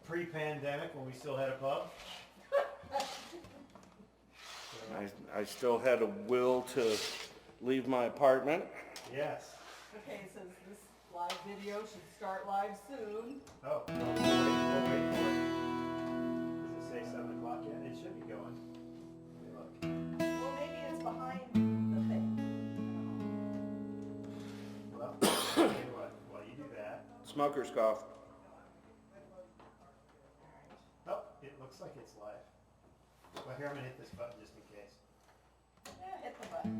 pre-pandemic when we still had a pub. I still had a will to leave my apartment. Yes. Okay, it says this live video should start live soon. Oh, we'll wait for it. Does it say 7 o'clock yet? It should be going. Let me look. Well, maybe it's behind the thing. Well, tell you what, while you do that. Smoker's cough. Oh, it looks like it's live. Well, here, I'm gonna hit this button just in case. Yeah, hit the button.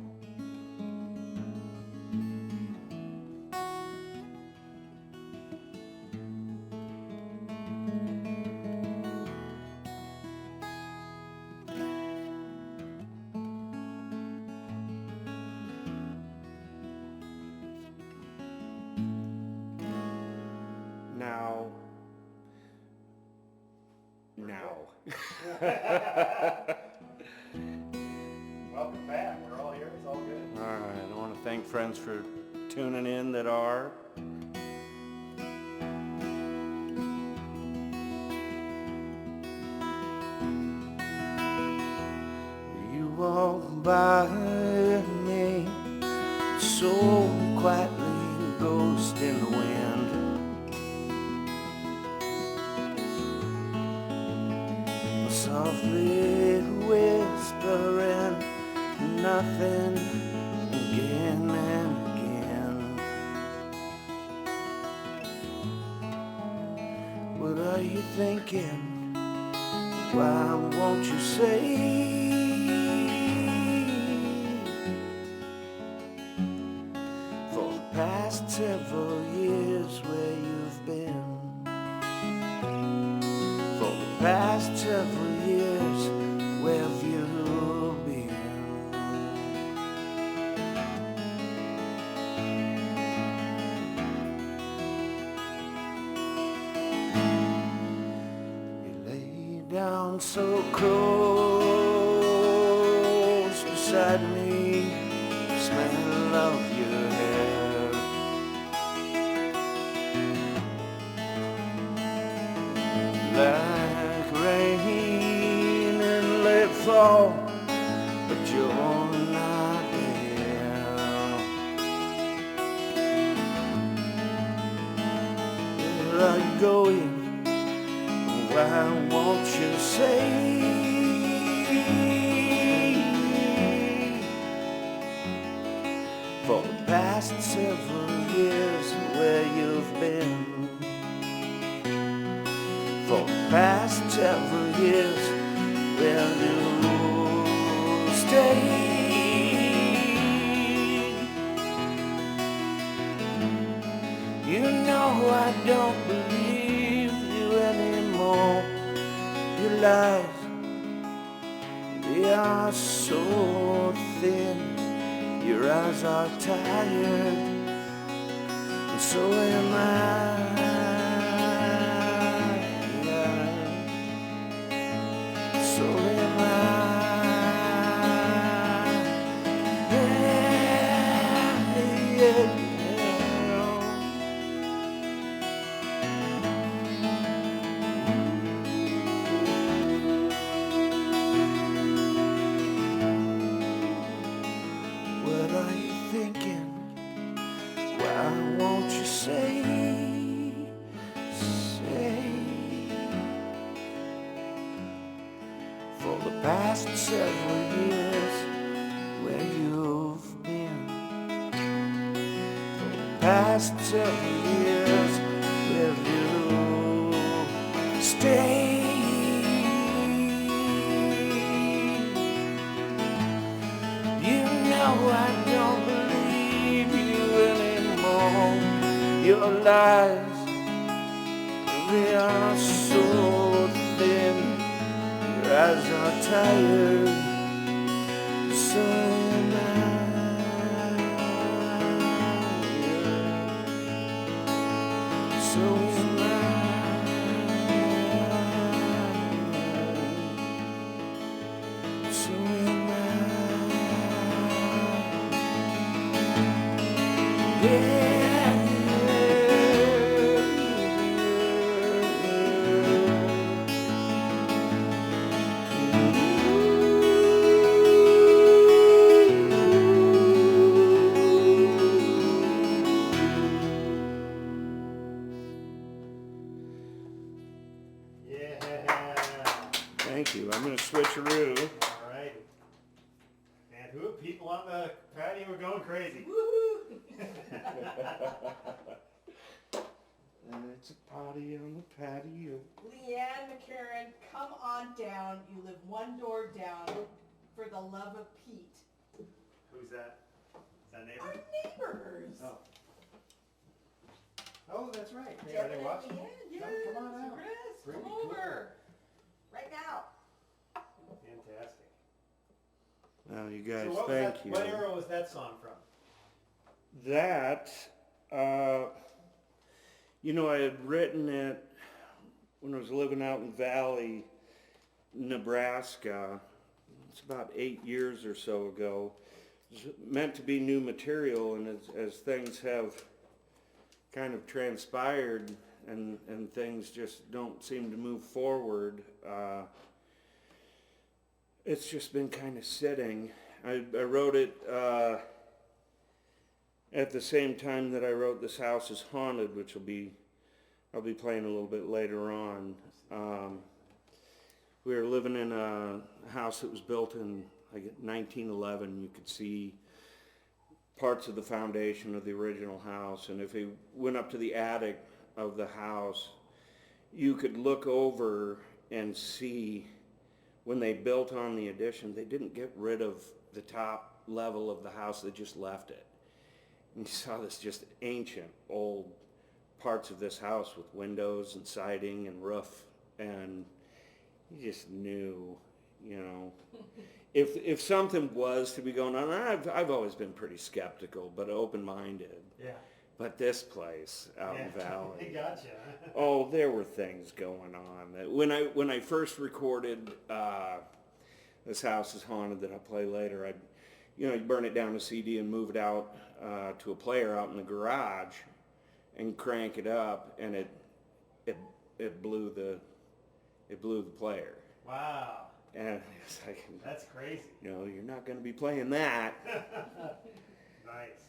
Now. Welcome back. We're all here. It's all good. All right, I want to thank friends for tuning in that are. You walk by me so quietly, a ghost in the wind. Softly whispering nothing again and again. What are you thinking? Why won't you say? For the past several years where you've been. For the past several years, where have you been? You lay down so close beside me, smell of your hair. Like rain and let fall, but you're not there. Where are you going? Why won't you say? For the past several years, where you've been. For the past several years, where you stay. You know I don't believe you anymore. Your lies, they are so thin. Your eyes are tired, and so am I. So am I. Yeah, yeah. What are you thinking? Why won't you say? For the past several years, where you've been. For the past several years, where you stayed. You know I don't believe you anymore. Your lies, they are so thin. Your eyes are tired, so am I. So am I. So am I. Yeah. Thank you. I'm going to switcheroo. All right. And who people on the patio are going crazy. Woohoo! And it's a party on the patio. Leanne McCarran, come on down. You live one door down. For the love of Pete. Who's that? Is that neighbor? Our neighbors. Oh. Oh, that's right. Yeah, are they watching? Yes, Come on out. Chris, Pretty come cool. over. Right now. Fantastic. Well, you guys, So what was thank that, you. what era was that song from? That, you know, I had written it when I was living out in Valley, Nebraska. It's about 8 years or so ago. It's meant to be new material, and as things have kind of transpired and things just don't seem to move forward, it's just been kind of sitting. I wrote it at the same time that I wrote This House is Haunted, which I'll be playing a little bit later on. We were living in a house that was built in like 1911. You could see parts of the foundation of the original house, and if you went up to the attic of the house, you could look over and see when they built on the addition, they didn't get rid of the top level of the house, they just left it. And you saw this just ancient old parts of this house with windows and siding and roof, and you just knew, you know, if something was to be going on. I've always been pretty skeptical, but open-minded. Yeah. But this place out in I Valley, gotcha. oh, there were things going on. When I first recorded This House is Haunted, that I'll play later, I'd burn it down to CD and move it out to a player out in the garage and crank it up, and it blew the player. Wow. And it's like, That's crazy. you know, you're not going to be playing that. Nice.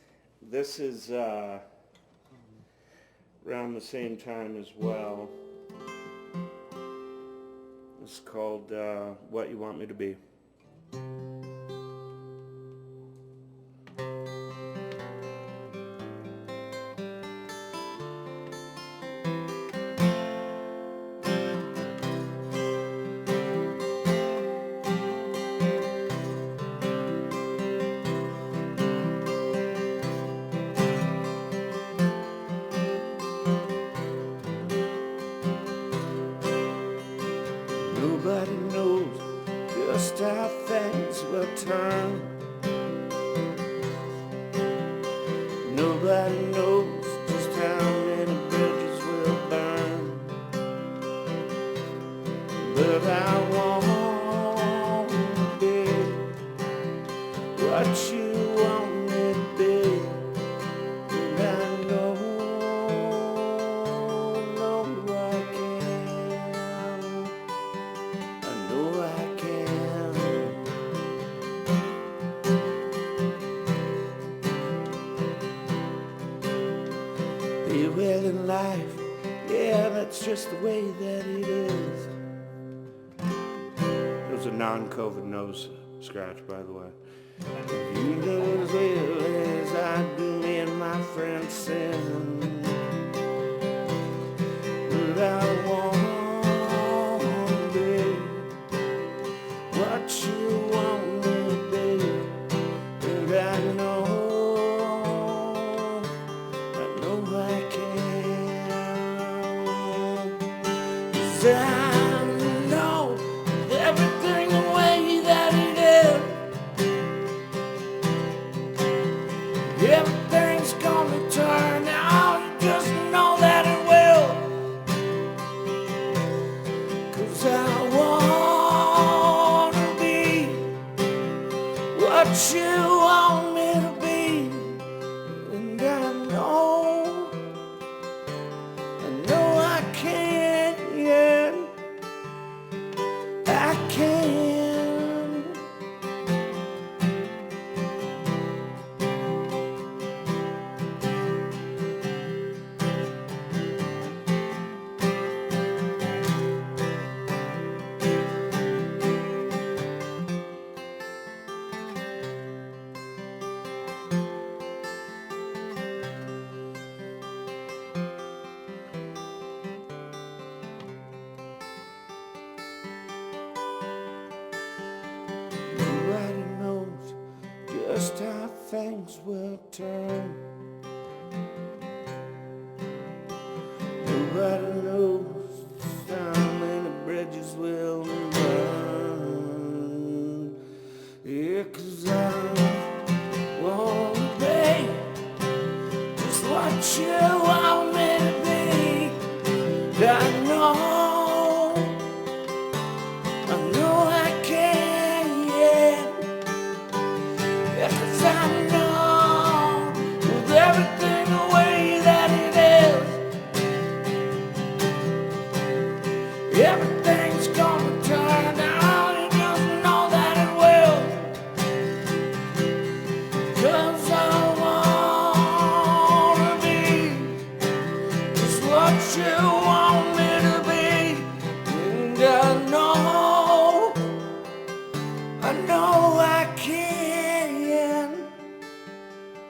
This is around the same time as well. It's called What You Want Me to Be. Nobody knows just how things will turn. Nobody knows just how many bridges will burn. But I want to be what you want me to be. And I know I can. I know I can. Be well in life, yeah, that's just the way that it is. It was a non-COVID nose scratch, by the way. You know as well as I do, me and my friends sin. But I want to be what you want me to be. And I know I can. 'Cause I know everything the way that it is. Everything's gonna turn out, you just know that it will. 'Cause I wanna be what you want me to be. And I know I can, yeah. things will turn. Nobody knows how many bridges will burn. Yeah, 'cause I wanna be just what you want me to be. I know I can, yeah. Yeah, 'cause I know with everything the way that it is, everything's gonna turn out. You just know that it will. 'Cause I wanna be just what you want me to be. And I know I can.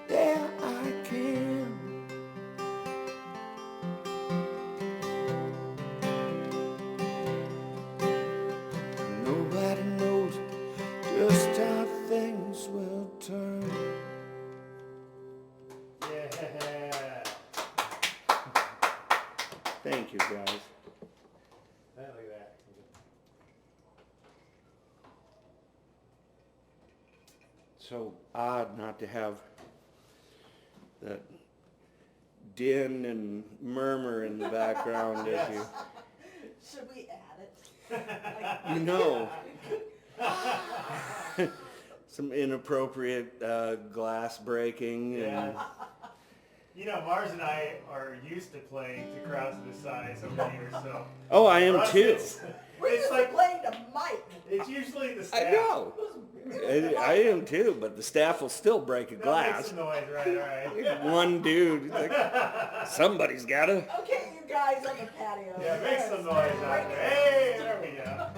Yeah, I can. Nobody knows just how things will turn. Yeah. Thank you, guys. Look at that. So odd not to have that din and murmur in the background as you. Should we add it? You know, some inappropriate glass breaking. Yeah. And You know, Mars and I are used to playing to crowds this size over here, so. oh, I am for us, too. We're It's just like, playing to Mike. it's usually the I staff. know. I am too, but the staff will still break a That glass. makes some noise, right. One dude, like, somebody's gotta. Okay, you guys on the patio. Yeah, make some noise out there. Hey, there we go.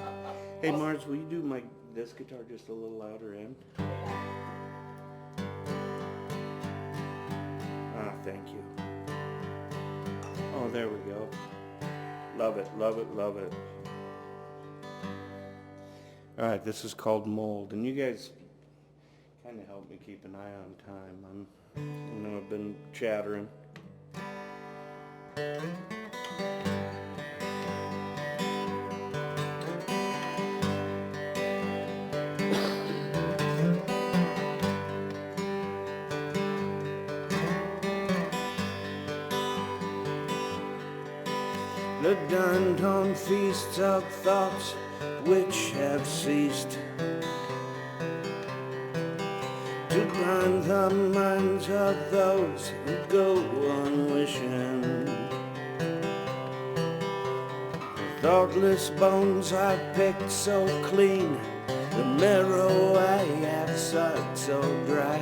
Hey Mars, will you do this guitar just a little louder in? Ah, thank you. Oh, there we go. Love it, love it, love it. All right, this is called Mold, and you guys kind of help me keep an eye on time. I've been chattering. The dawn feasts of thoughts which have ceased to blind the minds of those who go on wishing. Thoughtless bones I picked so clean, the marrow I have sucked so dry.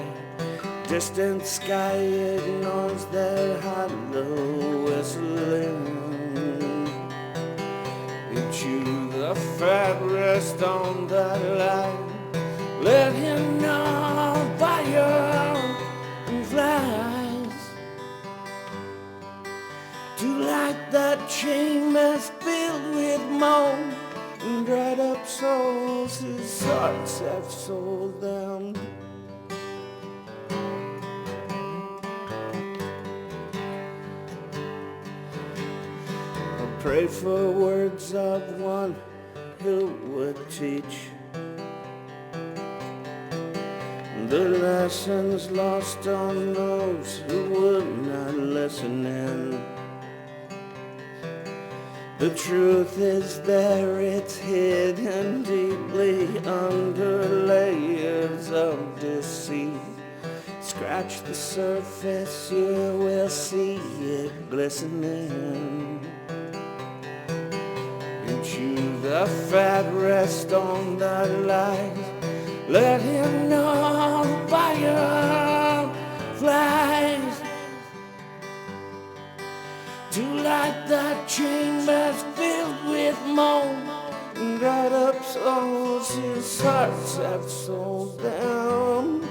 Distant sky ignores their hollow whistling. Chew the fat rest on that line. Let him know fire and flies. To light that chamber's filled with mold and dried up souls whose hearts have sold them. Pray for words of one who would teach the lessons lost on those who would not listen in. The truth is there, it's hidden deeply under layers of deceit. Scratch the surface, you will see it glistening. Chew the fat rest on the light. Let him know fire flies. To light that chamber's filled with mold and dried up souls whose hearts have sold them.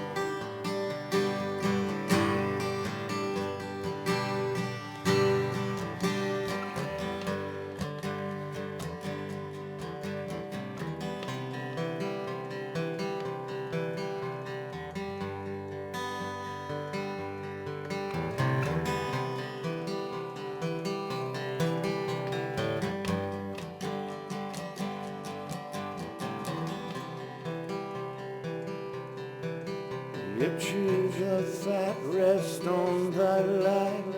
You choose a fat rest on the line.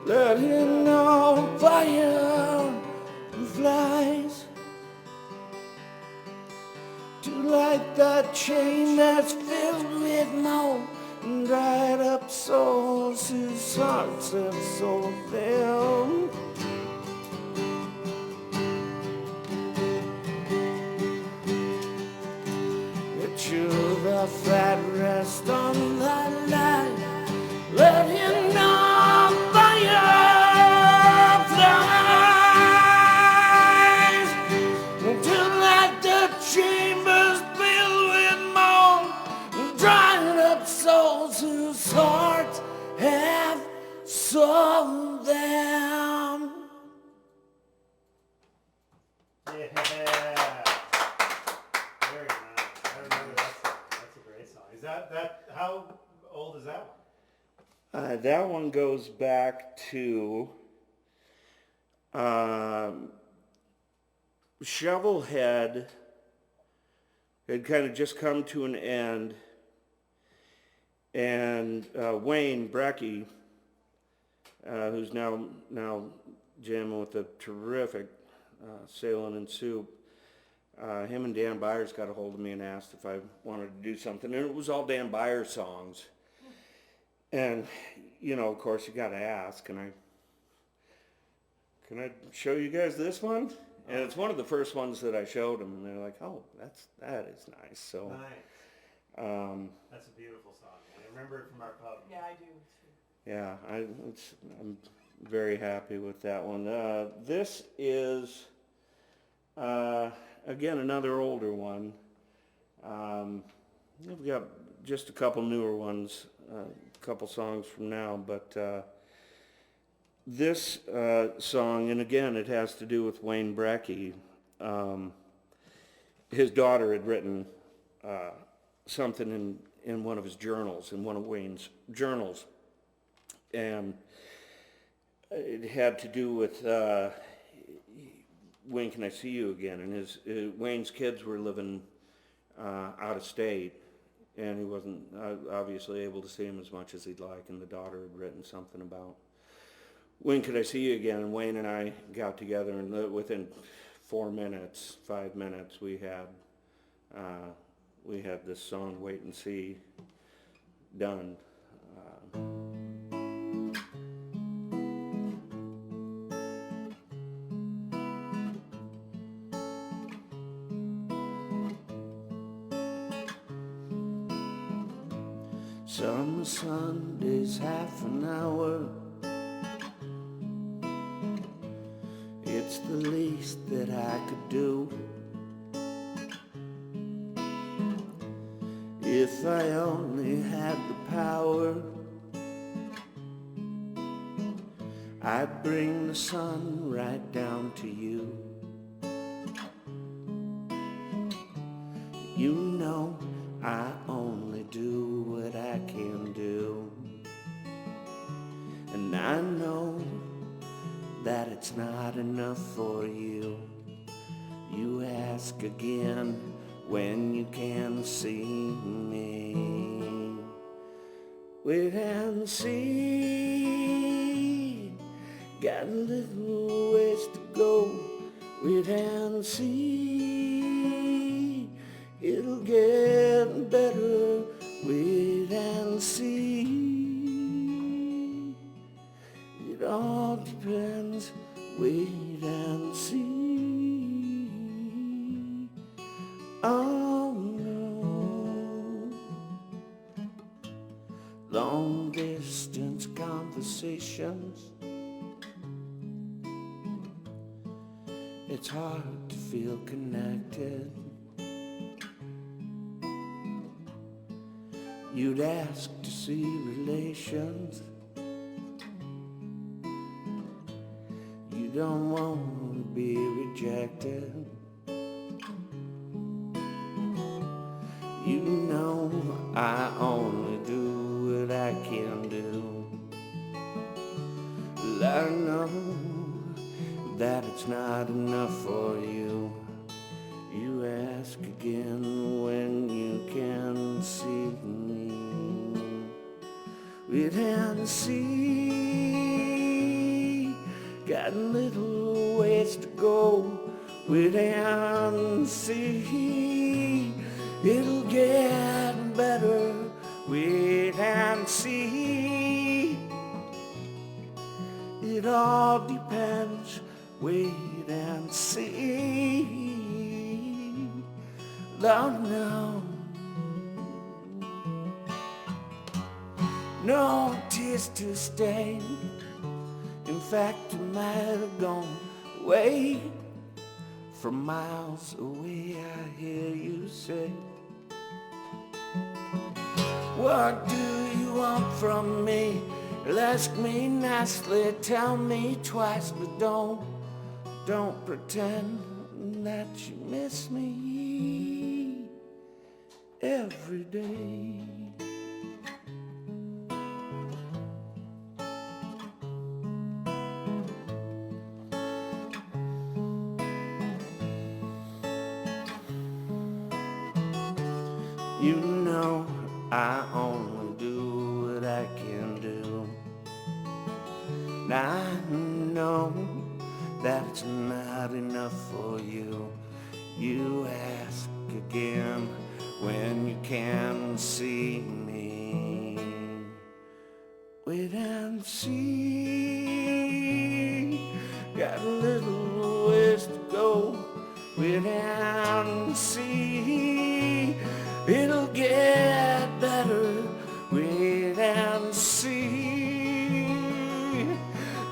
Let him know fire flies to light the chain that's filled with mold and dried up souls whose hearts have sold them. Choose a fat rest on the line. Let him know fire flies until like the chambers filled with mold, dried up souls whose hearts have sold them. Yeah. Very nice. I remember that song. That's a great song. Is that how old is that one? That one goes back to Shovelhead had kind of just come to an end, and Wayne Brecky, who's now jamming with a terrific Sailing and Soup, him and Dan Byers got a hold of me and asked if I wanted to do something, and it was all Dan Byers songs. And, you know, of course, you got to ask, can I show you guys this one? And it's one of the first ones that I showed them, and they're like, oh, that is nice. So, Nice. That's a beautiful song. I remember it from our pub. Yeah, I do too. yeah, I'm very happy with that one. This is, again, another older one. We've got just a couple newer ones, a couple songs from now, but this song, and again, it has to do with Wayne Brecky. His daughter had written something in one of his journals, in one of Wayne's journals, and it had to do with When Can I See You Again? And Wayne's kids were living out of state, and he wasn't obviously able to see him as much as he'd like, and the daughter had written something about When Could I See You Again? And Wayne and I got together, and within 5 minutes, we had this song, Wait and See, done. Summer Sunday's half an hour. It's the least that I could do. If I only had the power, I'd bring the sun right down to you. You know I only do what I can do, and I know that it's not enough for you. You ask again when you can see me. Wait and see, got a little ways to go. Wait and see, it'll get better. Wait and see, it all depends. Wait and see. Oh no, long distance conversations, it's hard to feel connected. You'd ask to see relations. You don't want to be rejected. You know I only do what I can do. Well, I know that it's not enough for you. You ask again when you can see me. see. Got a little ways to go. Wait and see. It'll get better. Wait and see. It all depends. Wait and see. Lord, no. No tears to stain. In fact, you might have gone away. From miles away, I hear you say, what do you want from me? You'll ask me nicely, tell me twice, but don't pretend that you miss me every day. You know I only do what I can do. And I know that it's not enough for you. You ask again when you can see me. Wait and see. Got a little ways to go. Wait and see. It'll get better. Wait and see.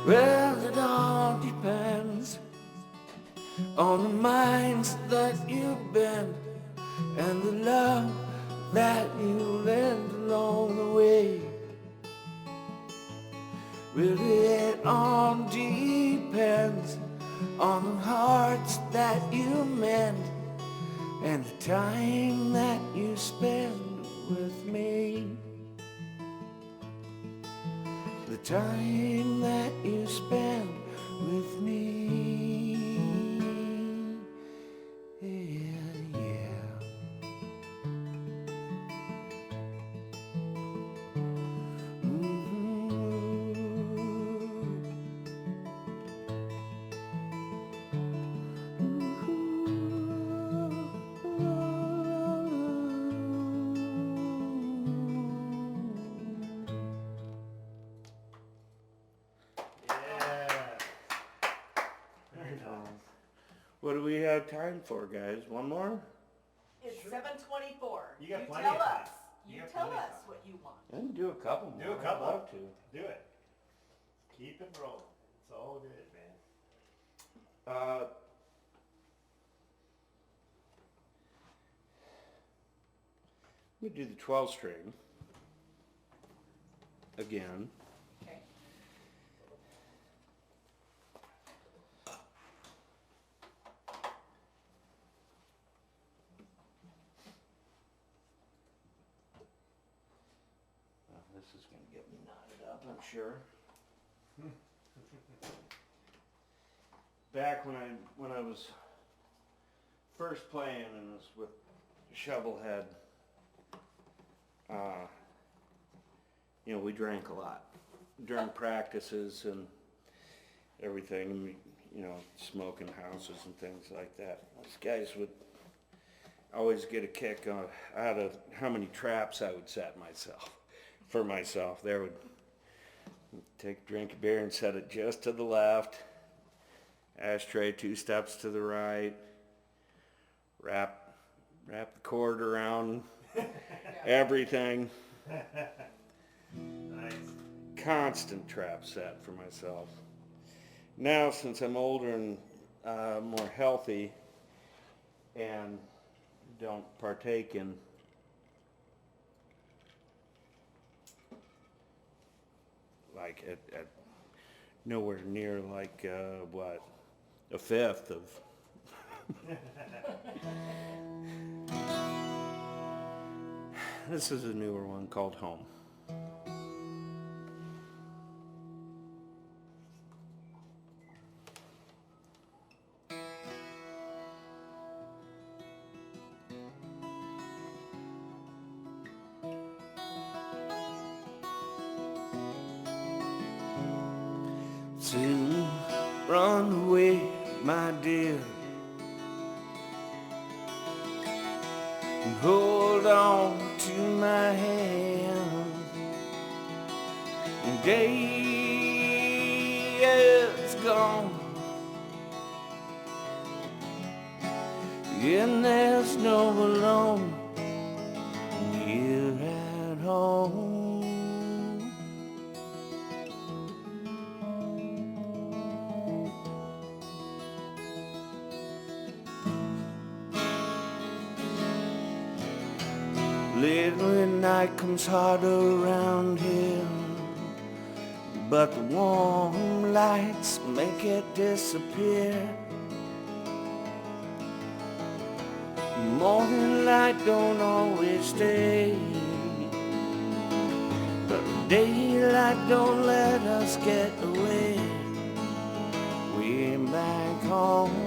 Well, it all depends on the minds that you bend and the love that you lend along the way. Really, it all depends on the hearts that you mend and the time that you spend with me. The time that you spend with me. Yeah, yeah. What do we have time for, guys? One more? It's 7:24. You got plenty tell of time. us. You You got tell plenty of us time. what you want. I can do a couple more. Do a couple. I'd love to. Do it. Keep it rolling. It's all good, man. Let me do the 12 string again. Okay. Well, this is going to get me knotted up, I'm sure. Back when I was first playing and was with Shovelhead, we drank a lot during practices and everything, and smoking houses and things like that. These guys would always get a kick out of how many traps I would set for myself. They would take a drink of beer and set it just to the left, ashtray 2 steps to the right, wrap the cord around everything. Nice. Constant trap set for myself. Now, since I'm older and more healthy and don't partake in like at nowhere near like a fifth of this is a newer one called Home. soon run away, my dear, and hold on to my hand. And day is gone, and there's no alone here at home. Late when night comes harder around here, but the warm lights make it disappear. Morning light don't always stay, but the daylight don't let us get away. We're back home.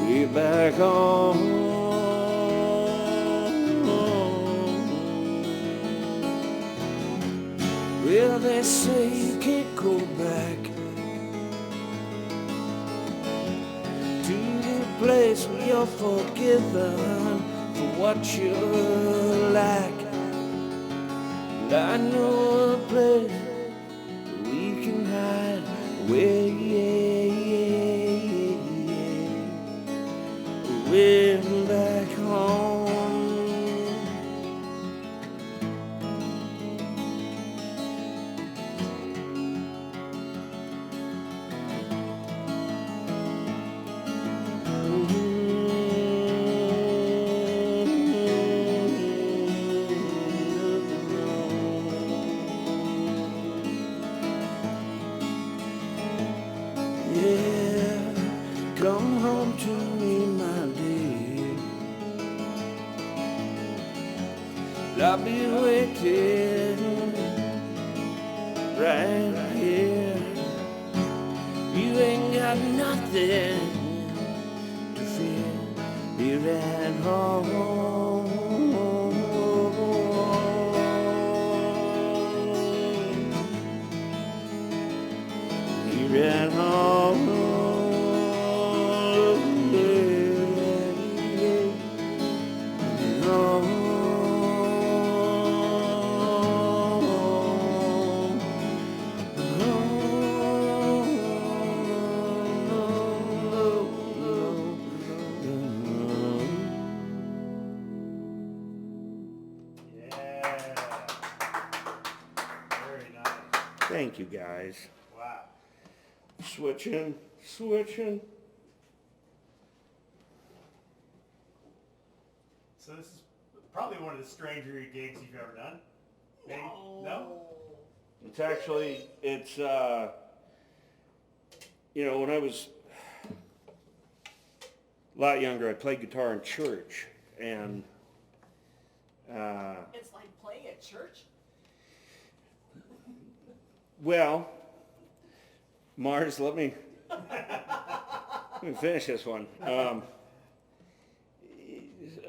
We're back home. Well, they say you can't go back to the place where you're forgiven for what you lack. And I know a place where we can hide away. We're back home. Yeah, come home to me, my dear. I'll be waiting right here. You ain't got nothing to fear here at home. Here at home. Very nice. Thank you, guys. Wow. Switching. So this is probably one of the stranger gigs you've ever done. Maybe? No? It's actually, when I was a lot younger, I played guitar in church, and It's like playing at church. well, Mars, let me finish this one.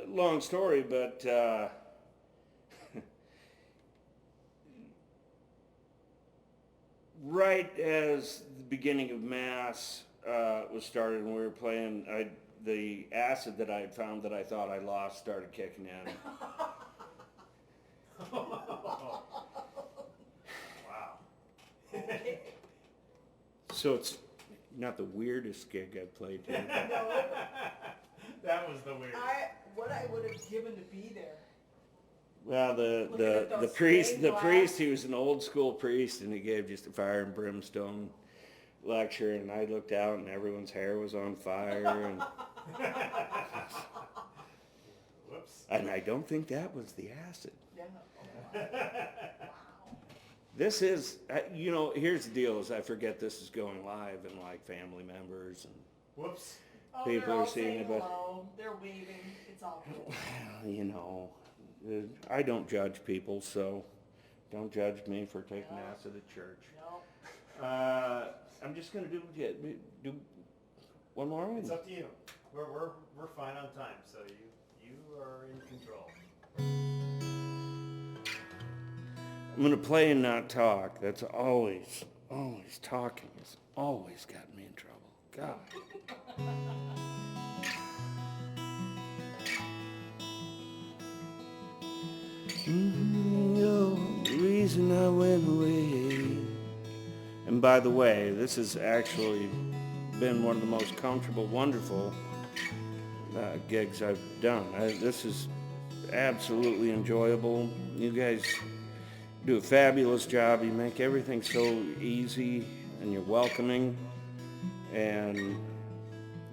Long story, but right as the beginning of Mass was started and we were playing, the acid that I had found that I thought I lost started kicking in. Wow. Okay. So it's not the weirdest gig I've played to. That was the weird. What I would have given to be there. Well, Looking the at those priest, stained the glass. priest, he was an old school priest, and he gave just a fire and brimstone lecture, and I looked out, and everyone's hair was on fire, and Whoops. and I don't think that was the acid. Yeah. Oh, wow. This is, here's the deal: is I forget this is going live, and like family members and Whoops. Oh, people they're all are seeing saying it, but hello. They're waving. It's all good. I don't judge people, so don't judge me for taking acid at church. No. I'm just gonna do one more one. It's up to you. We're fine on time, so you are in control. I'm gonna play and not talk. That's always talking has always gotten me in trouble. God. You're the reason I went away. And by the way, this has actually been one of the most comfortable, wonderful gigs I've done. This is absolutely enjoyable. You guys do a fabulous job. You make everything so easy and you're welcoming. And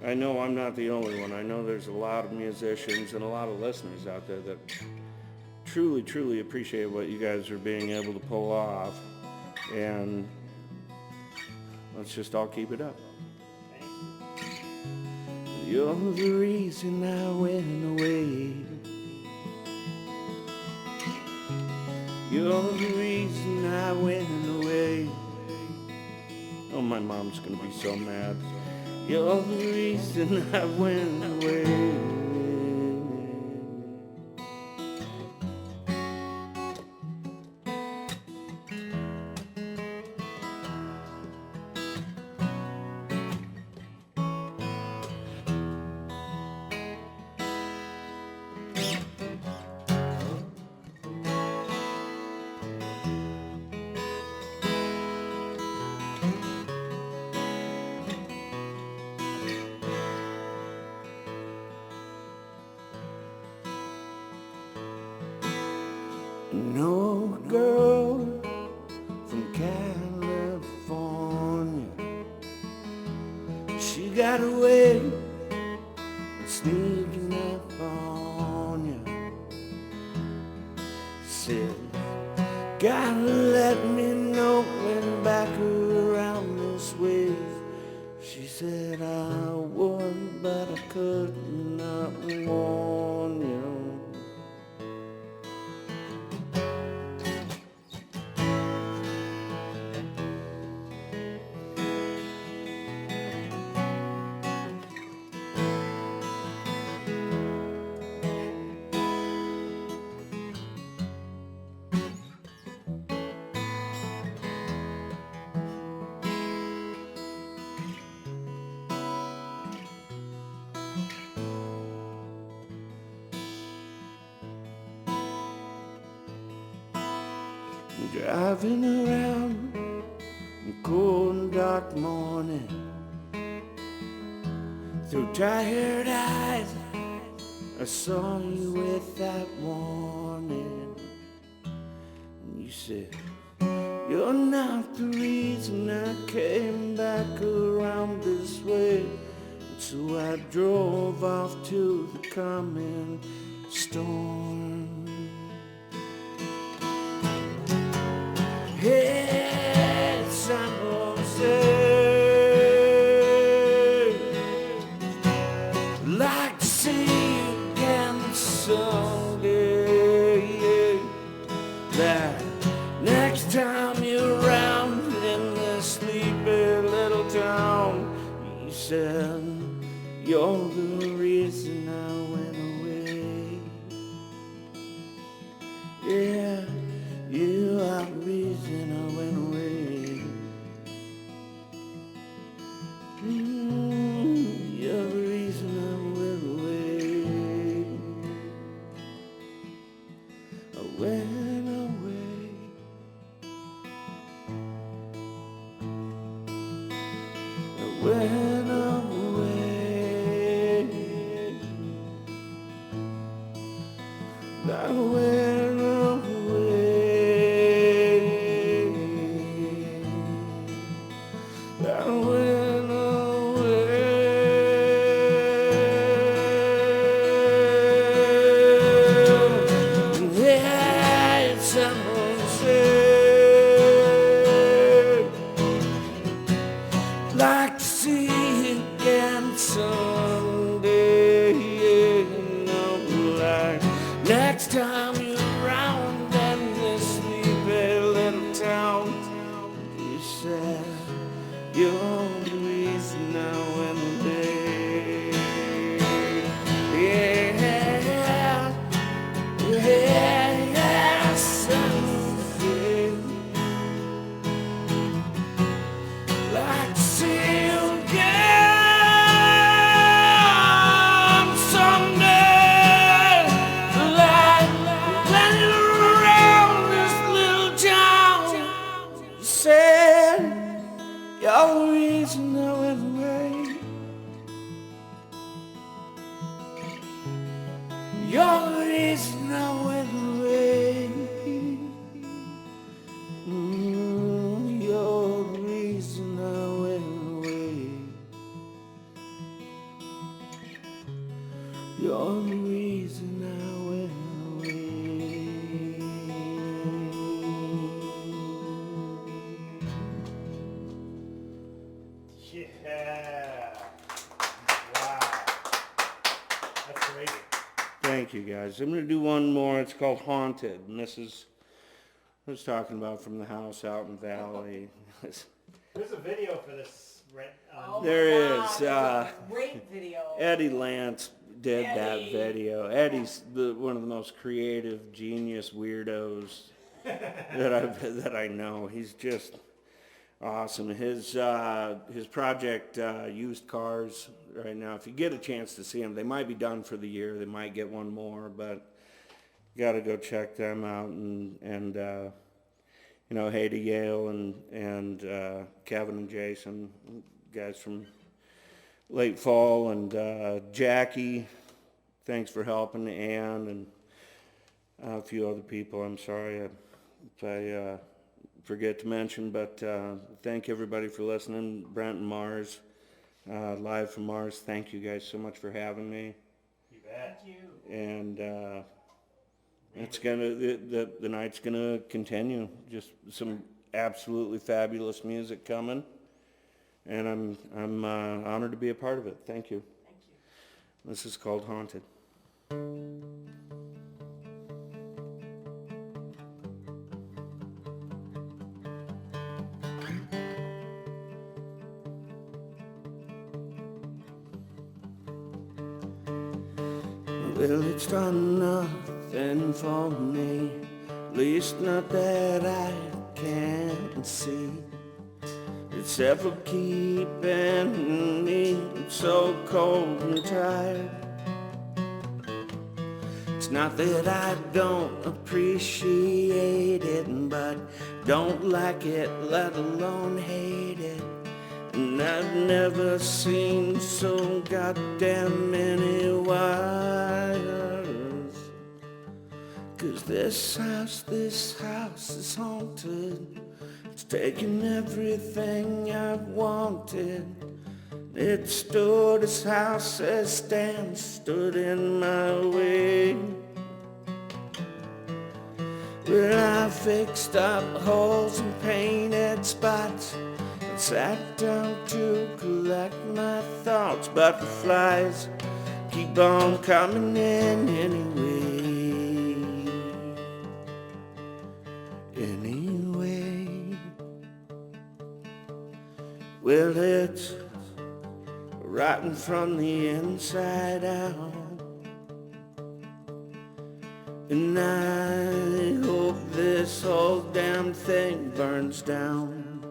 I know I'm not the only one. I know there's a lot of musicians and a lot of listeners out there that truly, truly appreciate what you guys are being able to pull off. And let's just all keep it up. You're the reason I went away. You're the reason I went away. Oh, my mom's gonna be so mad. You're the reason I went away. No girl from California, she got away and sneaking up on you. Said, gotta let me know when back around this way. She said I would, but I could not warn you. Driving around in cold and dark morning, through tired eyes I saw you with that warning. And you said, you're not the reason I came back around this way. And so I drove off to the coming storm. Hey, San Jose, like to see you again someday. That next time you're around in this sleepy little town, you said you're the reason I went away. Yeah. You are the reason I went away. You're the reason I went away. I went away. I went away. I went away. Like to see you again someday. No, like next time you're around in this sleepy little town, you said you're the reason I went away. Yeah, yeah, someday. You're the reason I went away. You're the reason I went away. You're the reason I went away. You're the reason I went away. Yeah. Wow. That's amazing. Thank you, guys. I'm going to do one more. It's called Haunted, and this is, I was talking about from the house out in Valley. There's a video for this, right? Oh my There God, is, that's a great video. Eddie Lance did that Eddie. video. Eddie's one of the most creative, genius weirdos that I know. He's just awesome. His project, Used Cars, right now, if you get a chance to see them, they might be done for the year. They might get one more, but you got to go check them out. And you know, hey to Yale and Kevin and Jason, guys from Late Fall, and Jackie, thanks for helping, Ann, and a few other people. I'm sorry if I forget to mention, but thank everybody for listening. Brent and Mars, live from Mars, thank you guys so much for having me. You bet. Thank you. And it's gonna, the night's gonna continue. Just some absolutely fabulous music coming, and I'm honored to be a part of it. Thank you. Thank you. This is called Haunted. Well, it's done nothing for me, at least not that I can see. It's ever keeping me so cold and tired. It's not that I don't appreciate it, but don't like it, let alone hate it. And I've never seen so goddamn many wires. 'Cause this house is haunted. It's taken everything I've wanted. It stood, this house as stands, stood in my way. Well, I fixed up holes and painted spots, and sat down to collect my thoughts. Butterflies keep on coming in anyway. Well, it's rotten from the inside out, and I hope this whole damn thing burns down.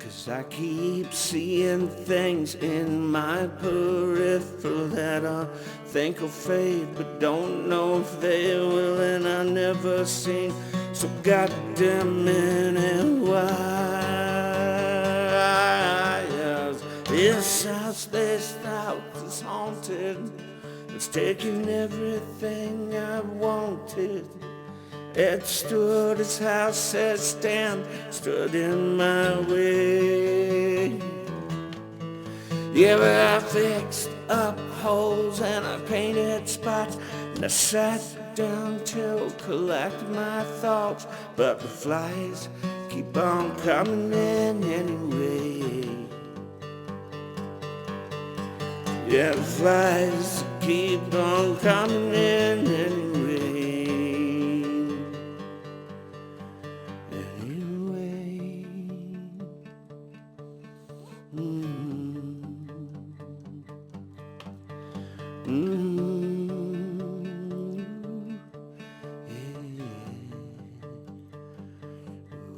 'Cause I keep seeing things in my peripheral that I think will fade, but don't know if they will, and I never seen so goddamn many wires. This house is haunted. It's taken everything I wanted. It stood, this house has stand, stood in my way. Yeah, but I fixed up holes and I painted spots, and I sat down to collect my thoughts. Butterflies keep on coming in anyway. Yeah, the flies keep on coming in anyway. Anyway.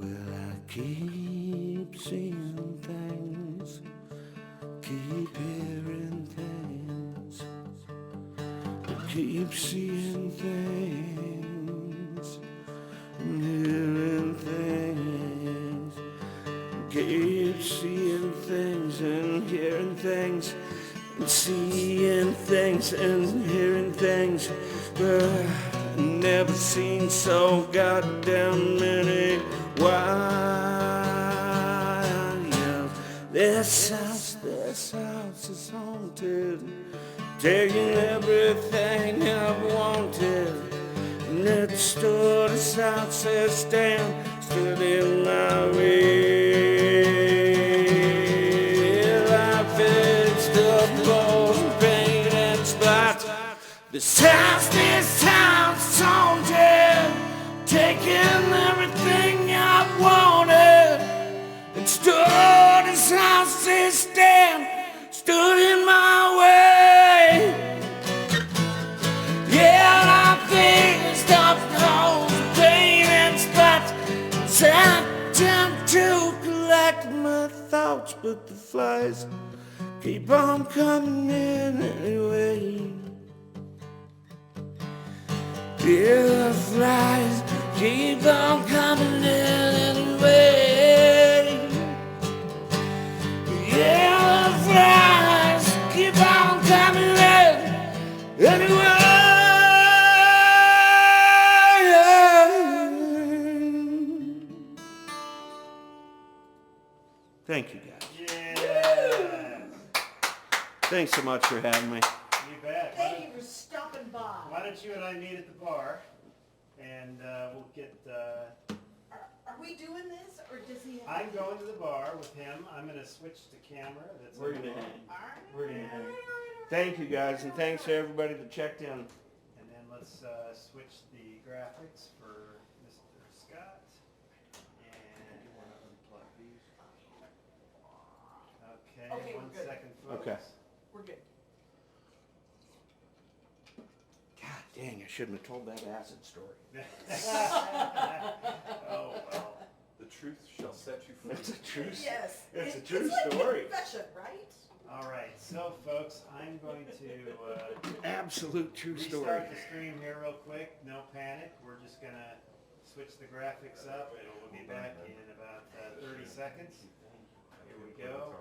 Well, I keep seeing things, keep hearing things, keep seeing things and hearing things. Keep seeing things and hearing things, and seeing things and hearing things, but I've never seen so goddamn many wild. This house is haunted, taking everything I've wanted. Next door, this house has stood in my way. I fixed up walls and paint and spots. This house is haunted, taking everything I wanted. Next door, this house is stood in my way. Yeah, I fixed up holes, paint and spots. It's time to collect my thoughts, but the flies keep on coming in anyway. Yeah, the flies keep on coming in anyway. Yeah, the flies keep on coming in anyway. Thank you, guys. Yeah. Thanks so much for having me. You bet. Thank you for stopping by. Why don't you and I meet at the bar, and we'll get. Are we doing this, or does he have? I'm going to the bar with him. I'm going to switch to camera. That's We're on. gonna hang. All right. We're gonna hang. Thank you, guys, and thanks to everybody that checked in. And then let's switch the graphics for Mr. Scott. And Okay, one we're good. second, folks. Okay. We're good. God dang, I shouldn't have told that acid story. Oh well. The truth shall set you free. It's a true Yes. It's a true It's like story. confession, right? All right, so folks, I'm going to Absolute true story. restart the stream here real quick. No panic. We're just gonna switch the graphics up, and we'll be back in about 30 seconds. Here we go.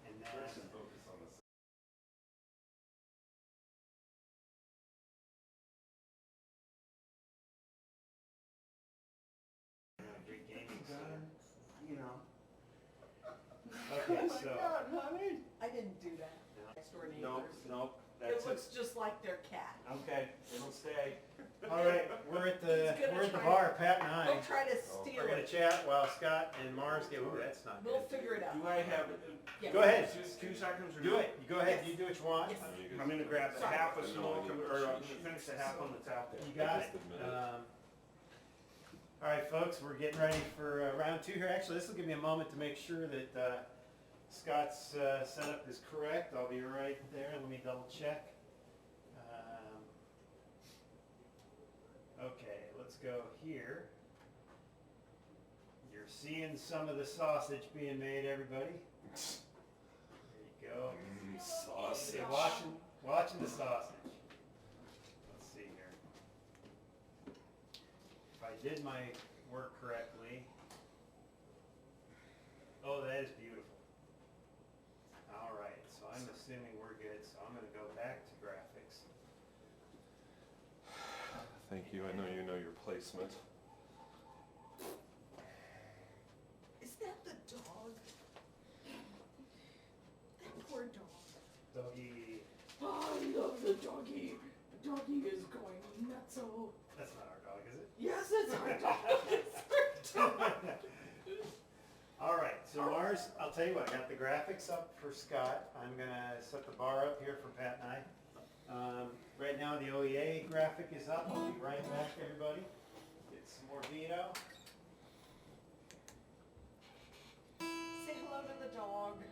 And then regaining some. You know. Okay, so honey. I didn't do that. Next door Nope, neighbors. nope. It That's looks just like their cat. Okay, it'll stay. all right, we're at the He's gonna try bar, Pat and I. Don't try to steal We're gonna it. chat while Scott and Mars get. Ooh, that's not We'll good. figure it out. Do I have Yeah. Go ahead. 2 seconds or Do no? it. You go ahead. Yes. You do what you want. Yes. I'm gonna grab the Sorry. half a smoke or finish the half on that's out there. You got it. All right, folks, we're getting ready for round 2 here. Actually, this will give me a moment to make sure that Scott's setup is correct. I'll be right there. Let me double check. Okay, let's go here. You're seeing some of the sausage being made, everybody. There you go. Sausage. See, watching the sausage. Let's see here. If I did my work correctly. Oh, that is beautiful. All right, so I'm assuming we're good. So I'm going to go back to graphics. Thank you. I know you know your placement. Is that the dog? That poor dog. Doggy. Oh, I love the doggy. The doggy is going nutso. That's not our dog, is it? Yes, it's our dog. It's our dog. All right, so Mars, I'll tell you what, I got the graphics up for Scott. I'm gonna set the bar up here for Pat and I. Right now the OEA graphic is up. I'll be right back, everybody. Get some more Vito. Say hello to the dog.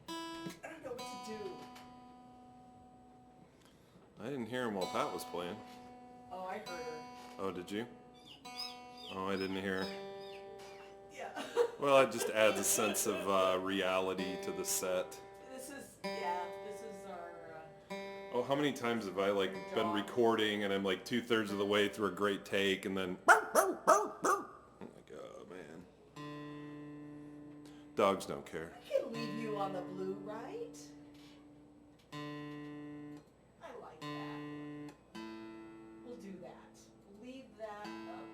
I don't know what to do. I didn't hear him while Pat was playing. Oh, I heard her. Oh, did you? Oh, I didn't hear. Yeah. Well, it just adds a sense of reality to the set. This is our, Oh, how many times have I been recording and I'm like 2/3 of the way through a great take and then dogs don't care. I can leave you on the blue, right? I like that. We'll do that. Leave that up.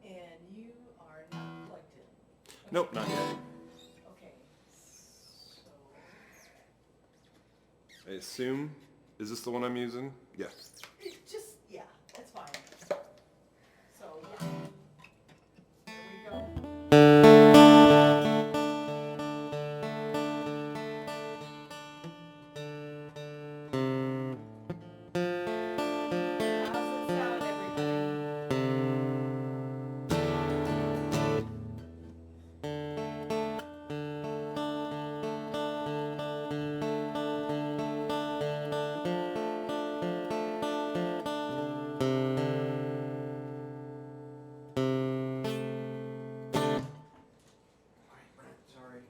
And you are not plugged in. Nope, not yet. Okay, so I assume, is this the one I'm using? Yeah. just, yeah, that's fine. So, yeah. There we go. How's it sound, everybody? Sorry.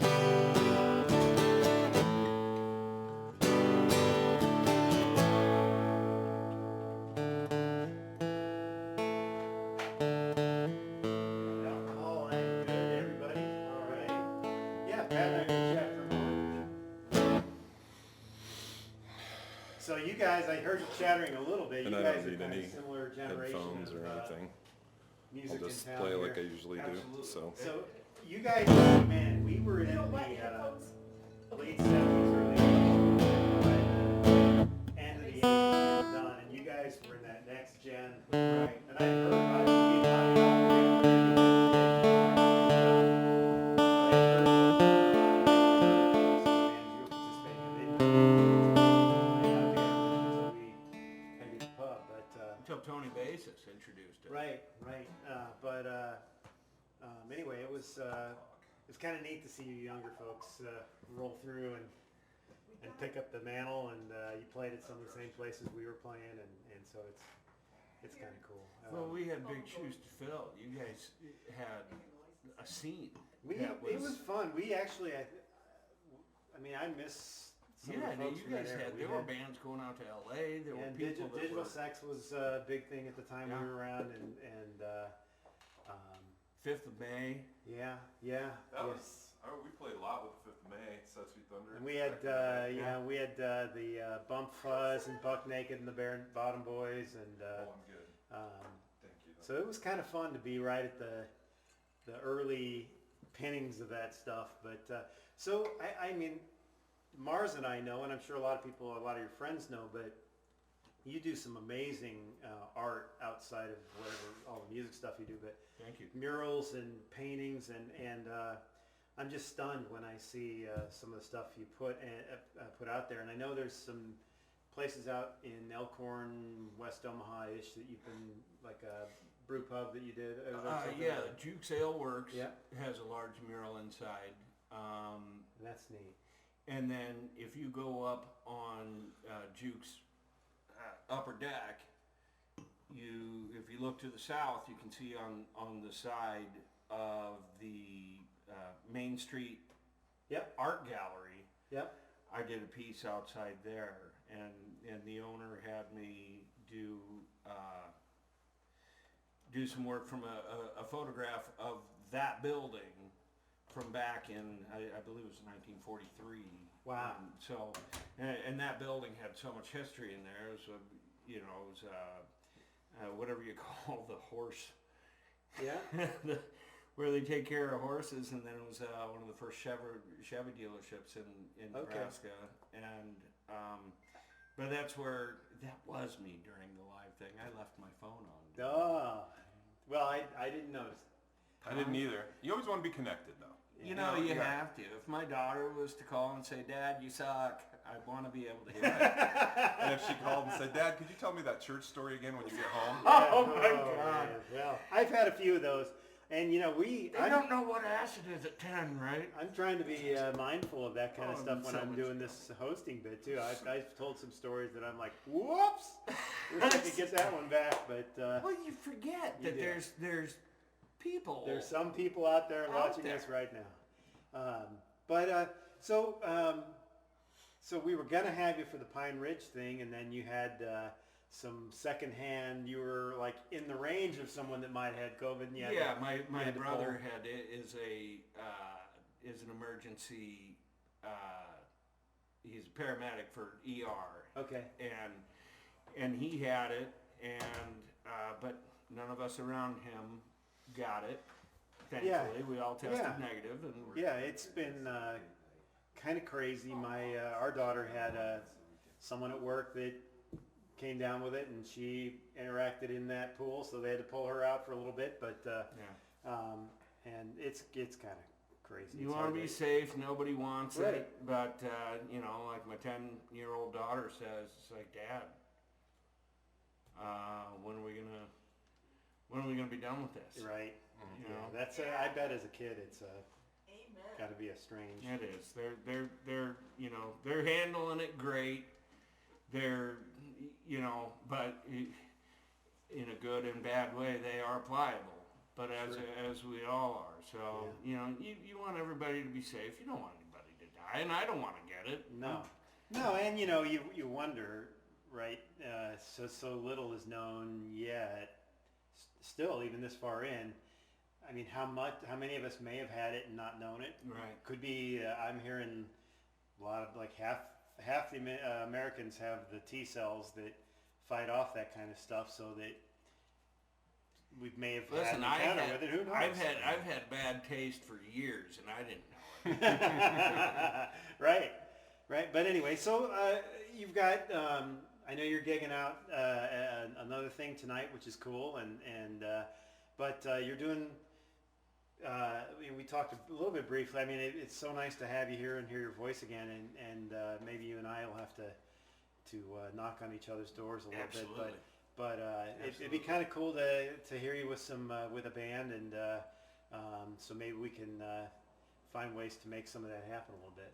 Oh, I'm good, everybody. All right. Yeah, Pat and I can chat for a moment. So you guys, I heard you chattering a little bit. And You I guys don't are need kind any of similar generation headphones of or anything. music I'll just in town play here. like I usually do. Absolutely. So So you guys, man, we were in You the don't want headphones? late 70s, early 80s, by the end of the 80s, we were done, and you guys were in that next gen. Right. And I heard about it. We had Until Tony Basis introduced it. Right. Anyway, it was kind of neat to see you younger folks roll through and pick up the mantle, and you played at some of the same places we were playing, and so it's kind of cool. Well, we had big shoes to fill. You guys had a scene. It was fun. We actually, I mean, I miss some Yeah, of the folks you from that guys era. had, there were bands going out to LA, there were And people that digital were, sex was a big thing at the time Yeah. we were around, and 5th of May. yeah. That was, we played a lot with the 5th of May, Sesame Thunder. And we had, we had the Bump Fuzz and Buck Naked and the Bare Bottom Boys, and I'm good. Thank you. so it was kind of fun to be right at the early pinnings of that stuff. But so I mean, Mars and I know, and I'm sure a lot of your friends know, but you do some amazing art outside of whatever all the music stuff you do. But Thank you. murals and paintings, and I'm just stunned when I see some of the stuff you put out there. And I know there's some places out in Elkhorn, West Omaha-ish that you've been, like a brew pub that you did. Yeah, Jukes Ale Works Yeah. has a large mural inside. That's neat. And then if you go up on Jukes upper deck, if you look to the south, you can see on the side of the Main Street Yep. Art Gallery, Yep. I did a piece outside there, and the owner had me do some work from a photograph of that building from back in, I believe it was 1943. Wow. And that building had so much history in there. It was whatever you call the horse, Yeah. where they take care of horses, and then it was one of the first Chevy dealerships in Okay. Nebraska, and but that was me during the live thing. I left my phone on. Oh. Well, I didn't notice. I didn't either. You always want to be connected, though. You know, you Yeah. have to. If my daughter was to call and say, "Dad, you suck," I'd want to be able to hear it. And if she called and said, Dad, could you tell me that church story again when you get home? Oh my God. Man. Well, I've had a few of those, and They don't know what acid is at 10, right? I'm trying to be mindful of that kind of Oh, stuff when so I'm much doing this hosting bit too. I've told some stories that I'm like, whoops, wish I could get that one back, but Well, you forget You that do. there's people. there's some people out there watching us right now. So we were gonna have you for the Pine Ridge thing, and then you had some secondhand. You were like in the range of someone that might have had COVID. And you had Yeah, to- my you had to brother pull. is an emergency. He's a paramedic for ER, Okay. and he had it, but none of us around him got it. Thankfully, Yeah. we all tested Yeah. negative, and Yeah, it's been kind of crazy. Our daughter had someone at work that came down with it, and she interacted in that pool, so they had to pull her out for a little bit. But yeah. and it's kind of crazy. You It's want hard to be safe. Nobody wants Right. it, but like my 10-year-old daughter says, it's like, Dad, when are we gonna be done with this? Right. You Yeah, know? that's I bet as a kid it's Amen. got to be a strange. It is. They're handling it great. They're, but in a good and bad way, they are pliable. But as we all are, so you want everybody to be safe. You don't want anybody to die, and I don't want to get it. No, and you wonder, right? So little is known yet. Still, even this far in, I mean, how many of us may have had it and not known it? Right. Could be. I'm hearing a lot of like half the Americans have the T cells that fight off that kind of stuff, so that we may have had an encounter with it. Who knows? I've had bad taste for years, and I didn't know it. Right. But anyway, so you've got. I know you're gigging out another thing tonight, which is cool, but you're doing. We talked a little bit briefly. I mean, it's so nice to have you here and hear your voice again, and maybe you and I will have to knock on each other's doors a little Absolutely. bit. But it'd be kind of cool to hear you with a band, and so maybe we can find ways to make some of that happen a little bit.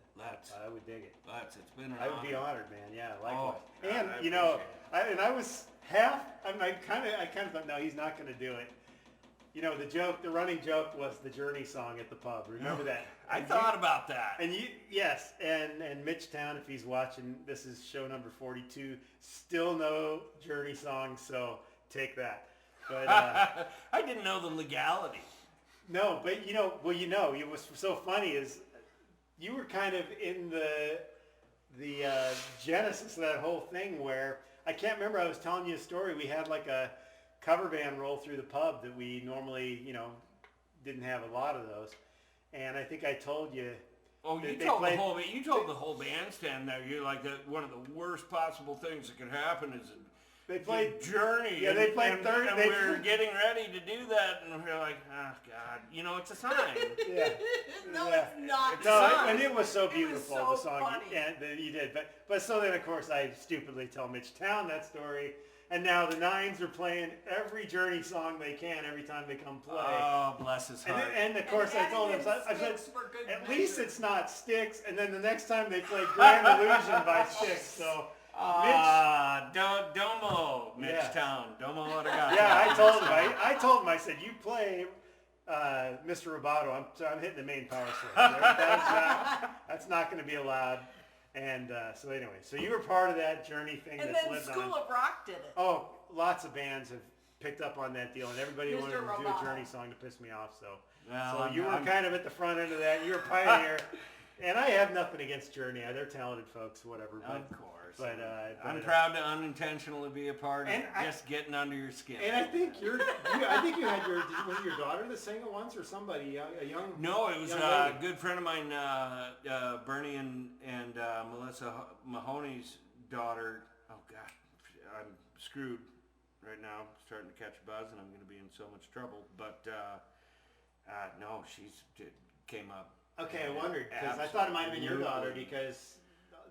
I would dig it. It's been an I would be honor. honored, man. Yeah, likewise. God, And I appreciate I was half. I kind of thought, no, he's not going to do it. The running joke was the Journey song at the pub. Remember that? I thought about that. And yes, and Mitch Town, if he's watching, this is show number 42. Still no Journey song, so take that. But I didn't know the legality. no, but it was so funny is you were kind of in the genesis of that whole thing where I can't remember. I was telling you a story. We had like a cover band roll through the pub that we normally, didn't have a lot of those. And I think I told you. Oh, you told the whole bandstand there. You're like one of the worst possible things that could happen is They played Journey. Yeah, they played third. And we were getting ready to do that, and we were like, oh God, it's a sign. Yeah. No, Yeah. it's not. No, fun. and it was so It was beautiful, so the song funny. that you did. But so then, of course, I stupidly tell Mitch Town that story. And now the Nines are playing every Journey song they can every time they come play. Oh, bless his heart. And of course, I told him, I said, Sticks for good at measure. least it's not Styx. And then the next time they played Grand Illusion by Styx. So Domo, Mitch Yeah. Town. Domo Arigato. yeah, I told him. I told him. I said, you play Mr. Roboto. I'm hitting the main power switch. That's not going to be allowed. And so anyway, so you were part of that Journey thing And that's then lived School on. of Rock did it. Oh, lots of bands have picked up on that deal, and everybody Mr. wanted to do a Roboto. Journey song to piss me off. So, Well, you were I'm- kind of at the front end of that. You were a pioneer, and I have nothing against Journey. They're talented folks, whatever. But, Of course. but I'm proud to unintentionally be a part of And just getting under your skin. And I think I think you had was it your daughter that sang it once, or somebody a young? No, it was young a lady? good friend of mine, Bernie and Melissa Mahoney's daughter. Oh God, I'm screwed right now. I'm starting to catch a buzz, and I'm going to be in so much trouble. But no, came up. Okay, I wondered because I thought it might have been your daughter because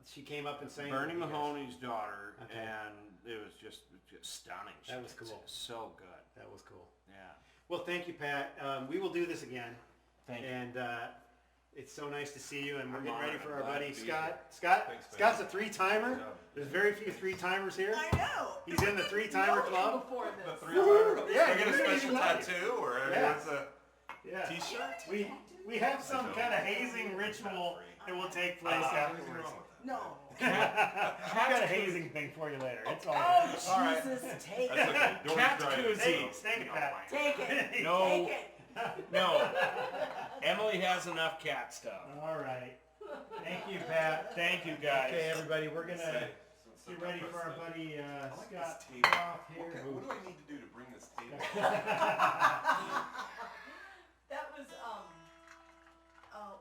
she came up and sang. Bernie it. Mahoney's daughter, Okay. and it was just stunning. That was She did cool. So good. That was cool. Yeah. Well, thank you, Pat. We will do this again. Thank you. And it's so nice to see you. And we're I'm getting ready honored. for our Glad buddy to be Scott. here. Scott. Thanks, man. Scott's a three-timer. Good job. There's very few three-timers here. I know. He's in the three-timer club. Before The this. three-timer. Yeah, You get a you special really like it. tattoo or Yeah. what's a Yeah. t-shirt? We have some kind of hazing ritual that will take place Nothing afterwards. wrong with that. No. I've got a hazing thing for you later. It's all Oh, good. All right. Jesus, take That's it. okay. Dory's Cat trying to- koozie. Take it, Pat. Take it. No. Take it. No. Emily has enough cat stuff. All right. Thank you, Pat. Thank you, guys. Okay, everybody, we're gonna Say, get ready for our buddy I like Scott this table. Roth here. What do I need to do to bring this table? That was,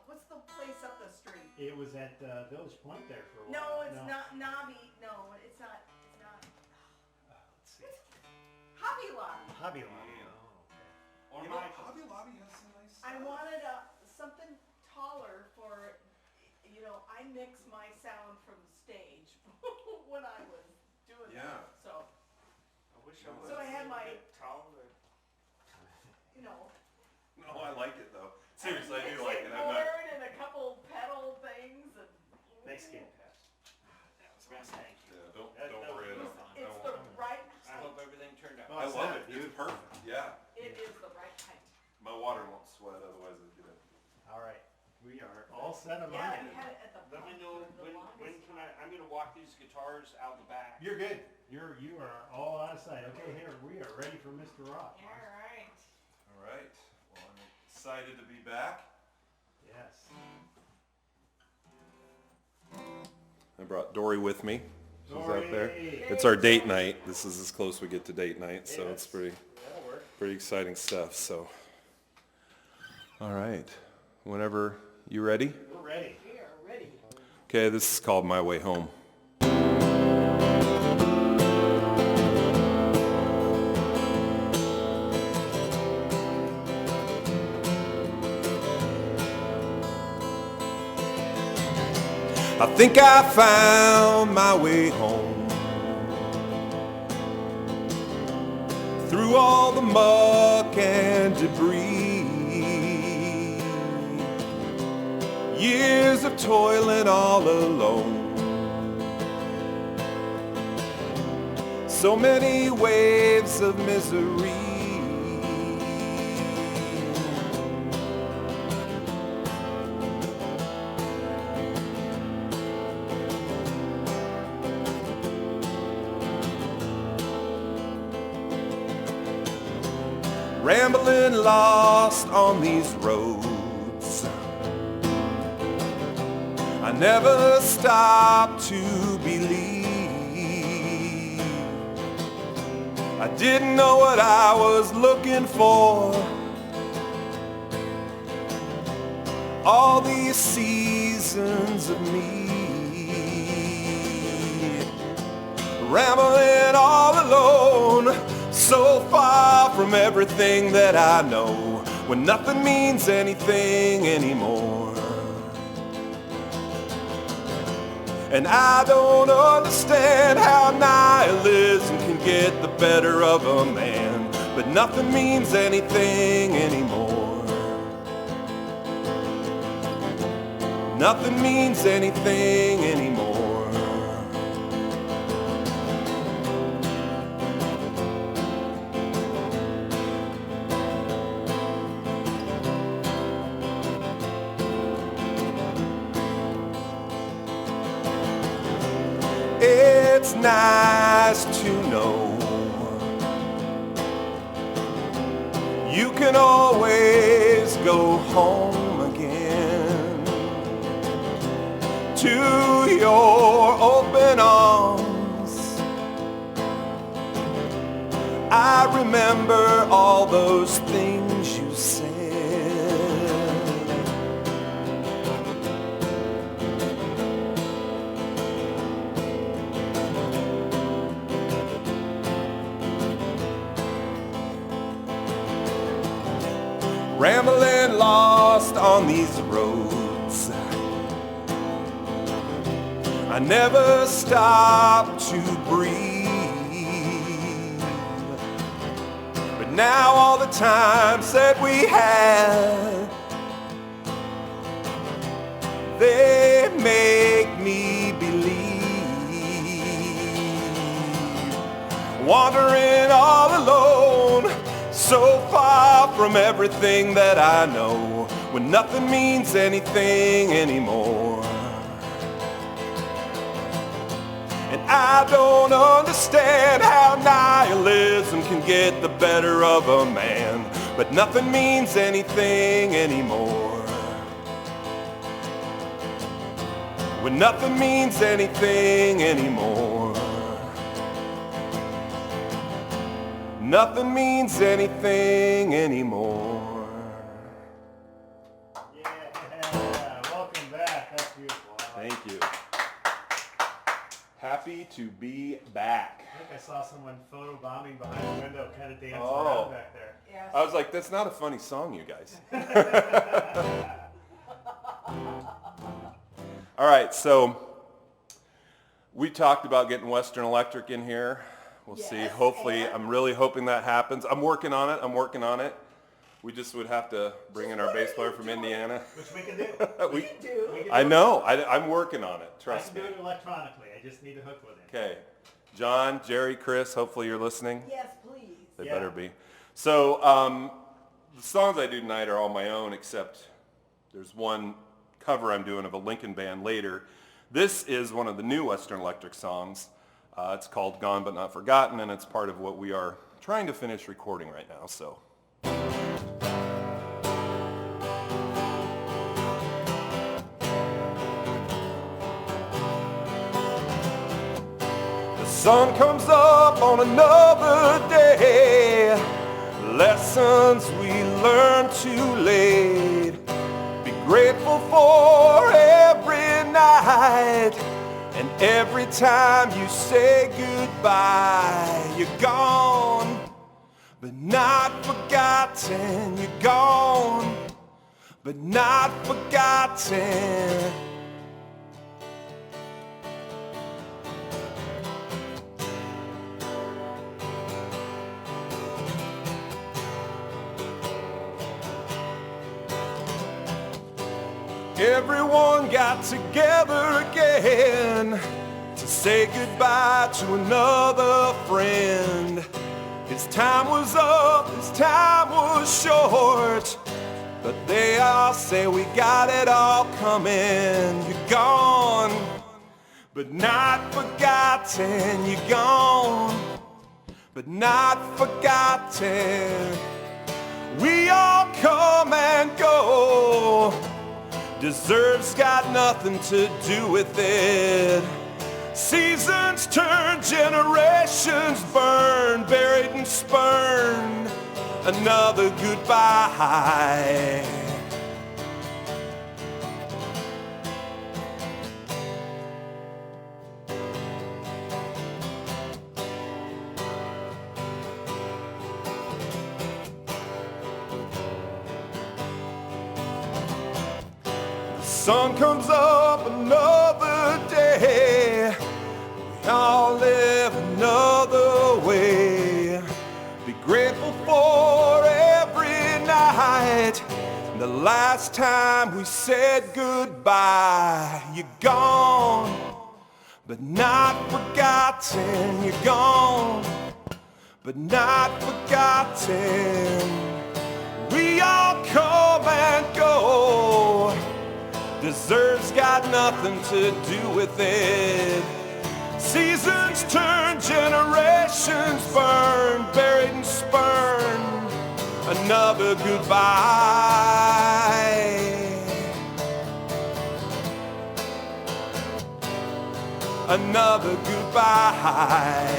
what's the place up the street? It was at Village Point there for a No, while. it's not Nobby. No, it's not. Let's see. Hobby Lobby. Hobby Lobby. Or You know, Michael. Hobby Lobby has some nice stuff. I wanted something taller for, I mix my sound from the stage when I was doing Yeah. that. So, I wish I So was I had a my- bit taller. No, I like it though. Seriously, I do mixing like it. I'm not. board and a couple pedal things and. Thanks again, Pat. That was best. Thank you. Yeah, don't That worry. I was don't. It's the right I hope height. everything turned out. Oh, I it's love not it. It's perfect. Yeah. It is the right height. My water won't sweat, otherwise I'd get it. All right, we are all set on Yeah, my you end. had it at the. Let me know the when longest can I'm gonna walk these guitars out the back. You're good. You are all out of sight. Okay, here we are ready for Mr. Roth. All right. All right. Well, I'm excited to be back. Yes. I brought Dory with me. She's out there. Dory. It's our date night. This is as close we get to date night, so Yes. it's pretty That'll work. exciting stuff. So, all right. Whenever you ready. We're ready. We are ready. Okay, this is called My Way Home. I think I found my way home through all the muck and debris. Years of toiling all alone. So many waves of misery. Rambling lost on these roads. I never stopped to believe. I didn't know what I was looking for. All these seasons of me. Rambling all alone, so far from everything that I know, when nothing means anything anymore. And I don't understand how nihilism can get the better of a man, but nothing means anything anymore. Nothing means anything anymore. It's nice to know you can always go home again to your open arms. I remember all those things you said. Rambling lost on these roads. I never stopped to breathe. But now all the times that we had, they make me believe. Wandering all alone, so far from everything that I know, when nothing means anything anymore. I don't understand how nihilism can get the better of a man, but nothing means anything anymore. When nothing means anything anymore. Nothing means anything anymore. Yeah, welcome back. That's beautiful. Thank you. Happy to be back. I think I saw someone photobombing behind the window, kind of dancing Oh. around back there. Yes. I was like, that's not a funny song, you guys. All right, so we talked about getting Western Electric in here. We'll see. Yes, Hopefully, and- I'm really hoping that happens. I'm working on it. We just would have to bring in our bass player from Indiana. Which we can do. We- You do. We can I do know. I'm working on it. I Trust can me. do it electronically. I just need a hook with it. Okay. John, Jerry, Chris, hopefully you're listening. Yes, please. They Yeah. better be. So the songs I do tonight are all my own, except there's one cover I'm doing of a Lincoln band later. This is one of the new Western Electric songs. It's called Gone But Not Forgotten, and it's part of what we are trying to finish recording right now. So. The sun comes up on another day. Lessons we learn too late. Be grateful for every night. And every time you say goodbye, you're gone, but not forgotten. You're gone, but not forgotten. Everyone got together again to say goodbye to another friend. His time was up, his time was short, but they all say we got it all coming. You're gone, but not forgotten. You're gone, but not forgotten. We all come and go. Deserve's got nothing to do with it. Seasons turn, generations burn, buried and spurned. Another goodbye. Sun comes up another day. We all live another way. Be grateful for every night. The last time we said goodbye, you're gone, but not forgotten. You're gone, but not forgotten. We all come and go. Deserve's got nothing to do with it. Seasons turn, generations burn, buried and spurned. Another goodbye. Another goodbye.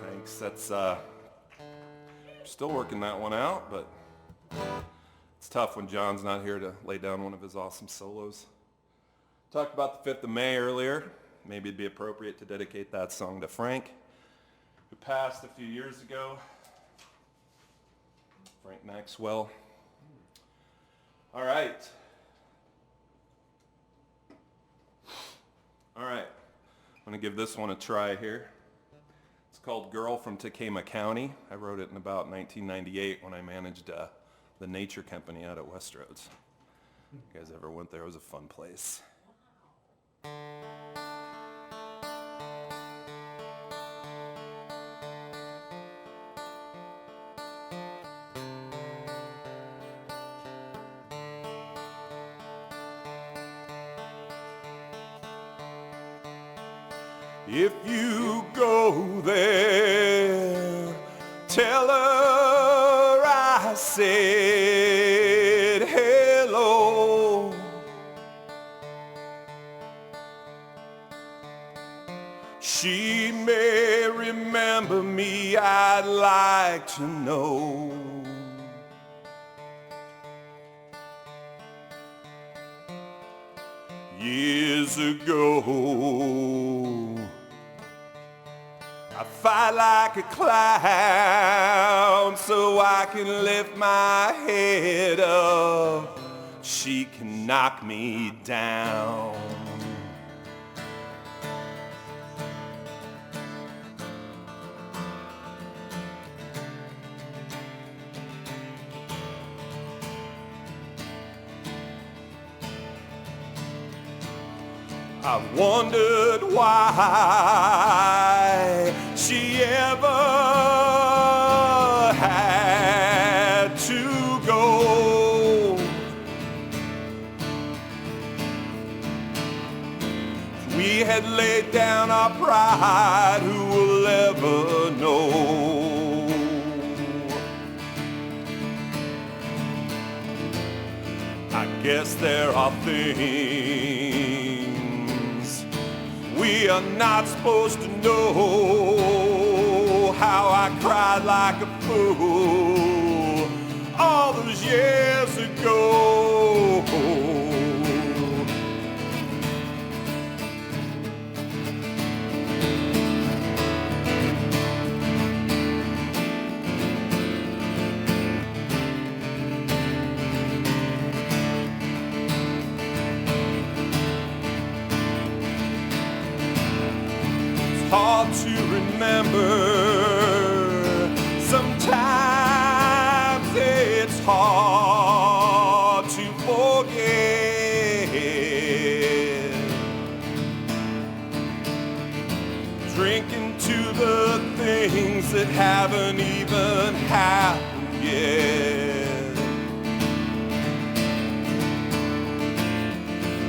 Thanks. That's still working that one out, but it's tough when John's not here to lay down one of his awesome solos. Talked about the 5th of May earlier. Maybe it'd be appropriate to dedicate that song to Frank, who passed a few years ago. Frank Maxwell. All right. I'm going to give this one a try here. It's called Girl from Takema County. I wrote it in about 1998 when I managed the Nature Company out at Westroads. You guys ever went there? It was a fun place. If you go there, tell her I said hello. She may remember me, I'd like to know. Years ago, I fight like a clown so I can lift my head up. She can knock me down. I've wondered why she ever had to go. If we had laid down our pride, who will ever know? I guess there are things we are not supposed to know. How I cried like a fool all those years ago. Hard to remember, sometimes it's hard to forget. Drinking to the things that haven't even happened yet.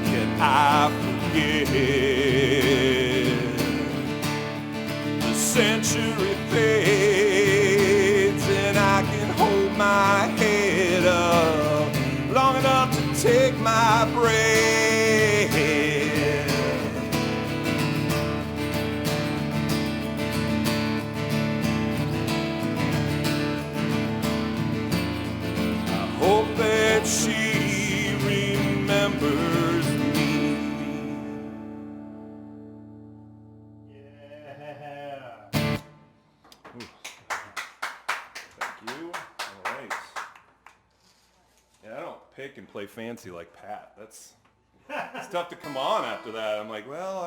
Can I forget? Century fades and I can hold my head up long enough to take my breath. I hope that she remembers me. Pick and play fancy like Pat. It's tough to come on after that. I'm like, well,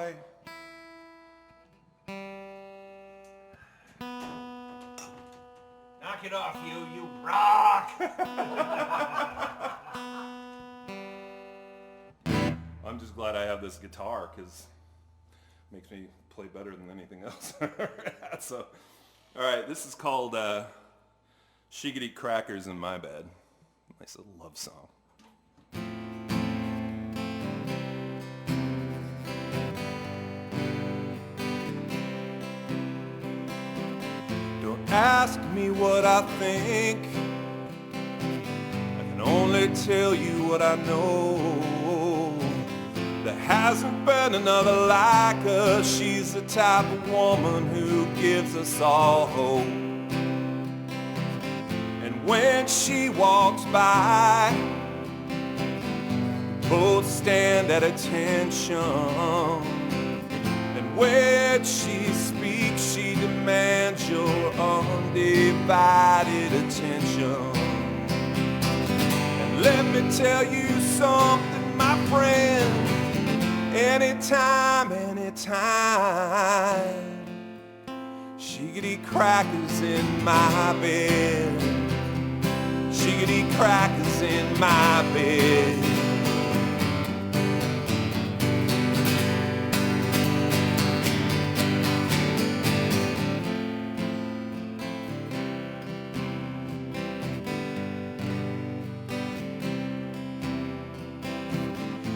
Knock it off, you rock! I'm just glad I have this guitar because it makes me play better than anything else. So, all right, this is called She Could Eat Crackers in My Bed. Nice little love song. Don't ask me what I think. I can only tell you what I know. There hasn't been another like her. She's the type of woman who gives us all hope. When she walks by, both stand at attention. And when she speaks, she demands your undivided attention. And let me tell you something, my friend, anytime, she could eat crackers in my bed. She could eat crackers in my bed.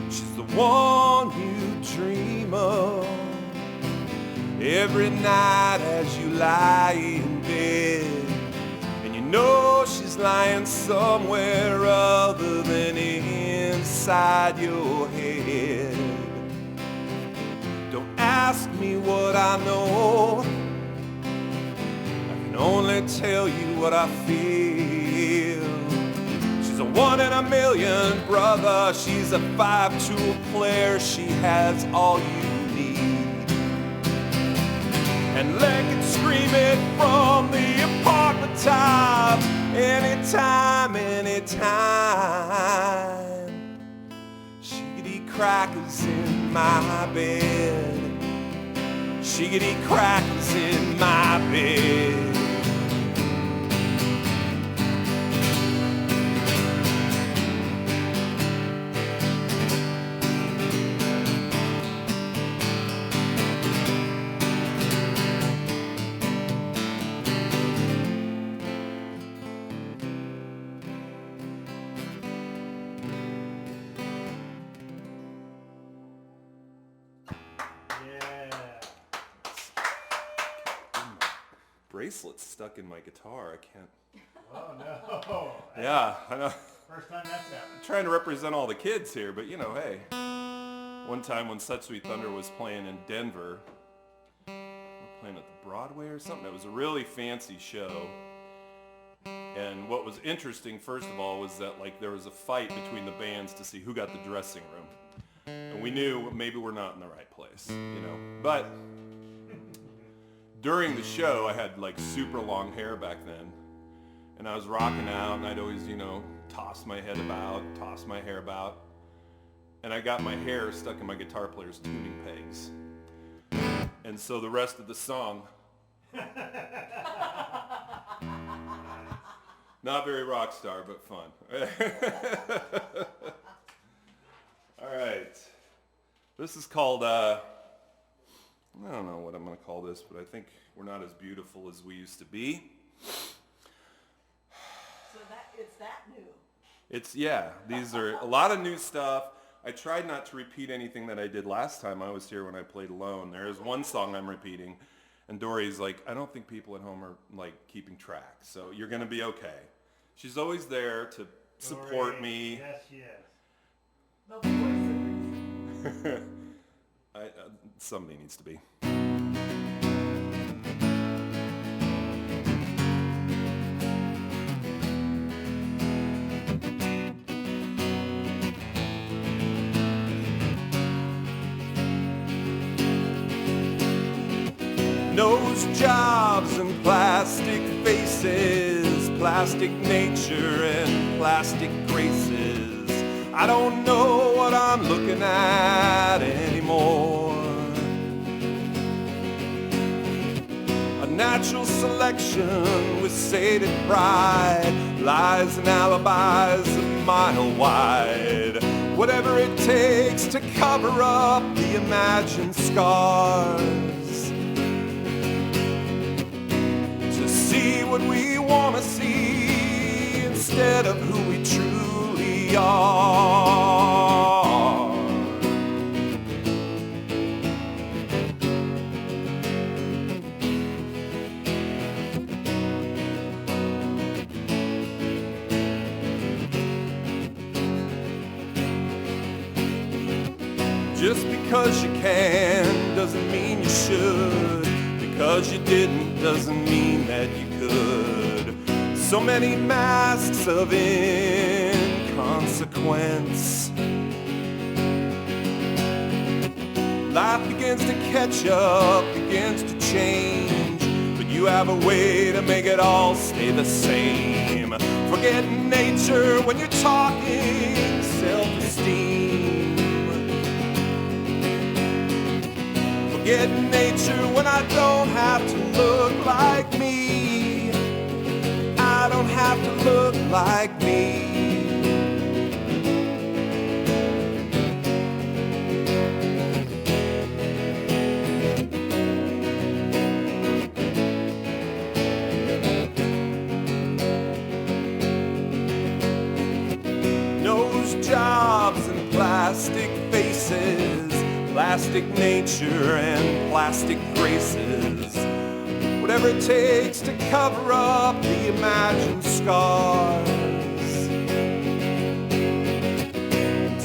She's the one you dream of, every night as you lie in bed, and you know she's lying somewhere other than inside your head. Don't ask me what I know, I can only tell you what I feel. She's a 1 in a million, brother. She's a 5-tool player. She has all you need. And lick and scream it from the apartment top. Anytime, anytime. Shiggity crackers in my bed. Shiggity crackers in my bed. Bracelets stuck in my guitar. I can't. Oh no. Yeah, I know. First time that's happened. I'm trying to represent all the kids here, but you know, hey. One time when Such Sweet Thunder was playing in Denver, we were playing at the Broadway or something. It was a really fancy show. And what was interesting, first of all, was that like there was a fight between the bands to see who got the dressing room. And we knew maybe we're not in the right place, you know. But during the show, I had like super long hair back then, and I was rocking out, and I'd always, you know, toss my head about, toss my hair about, and I got my hair stuck in my guitar player's tuning pegs. And so the rest of the song, not very rock star, but fun. All right, this is called, I don't know what I'm going to call this, but I think we're not as beautiful as we used to be. So it's that new. Yeah, these are a lot of new stuff. I tried not to repeat anything that I did last time I was here when I played alone. There is one song I'm repeating, and Dory's like, I don't think people at home are like keeping track, so you're going to be okay. She's always there to support me. Yes, she is. The voice of reason. Somebody needs to be. Nose jobs and plastic faces, plastic nature and plastic graces. I don't know what I'm looking at anymore. A natural selection with sated pride, lies and alibis a mile wide. Whatever it takes to cover up the imagined scars. To see what we want to see instead of who we truly are. Just because you can doesn't mean you should. Because you didn't doesn't mean that you could. So many masks of inconsequence. Life begins to catch up, begins to change, but you have a way to make it all stay the same. Forget nature when you're talking self-esteem. Forget nature when I don't have to look like me. I don't have to look like me. Nose jobs and plastic faces, plastic nature and plastic graces. Whatever it takes to cover up the imagined scars.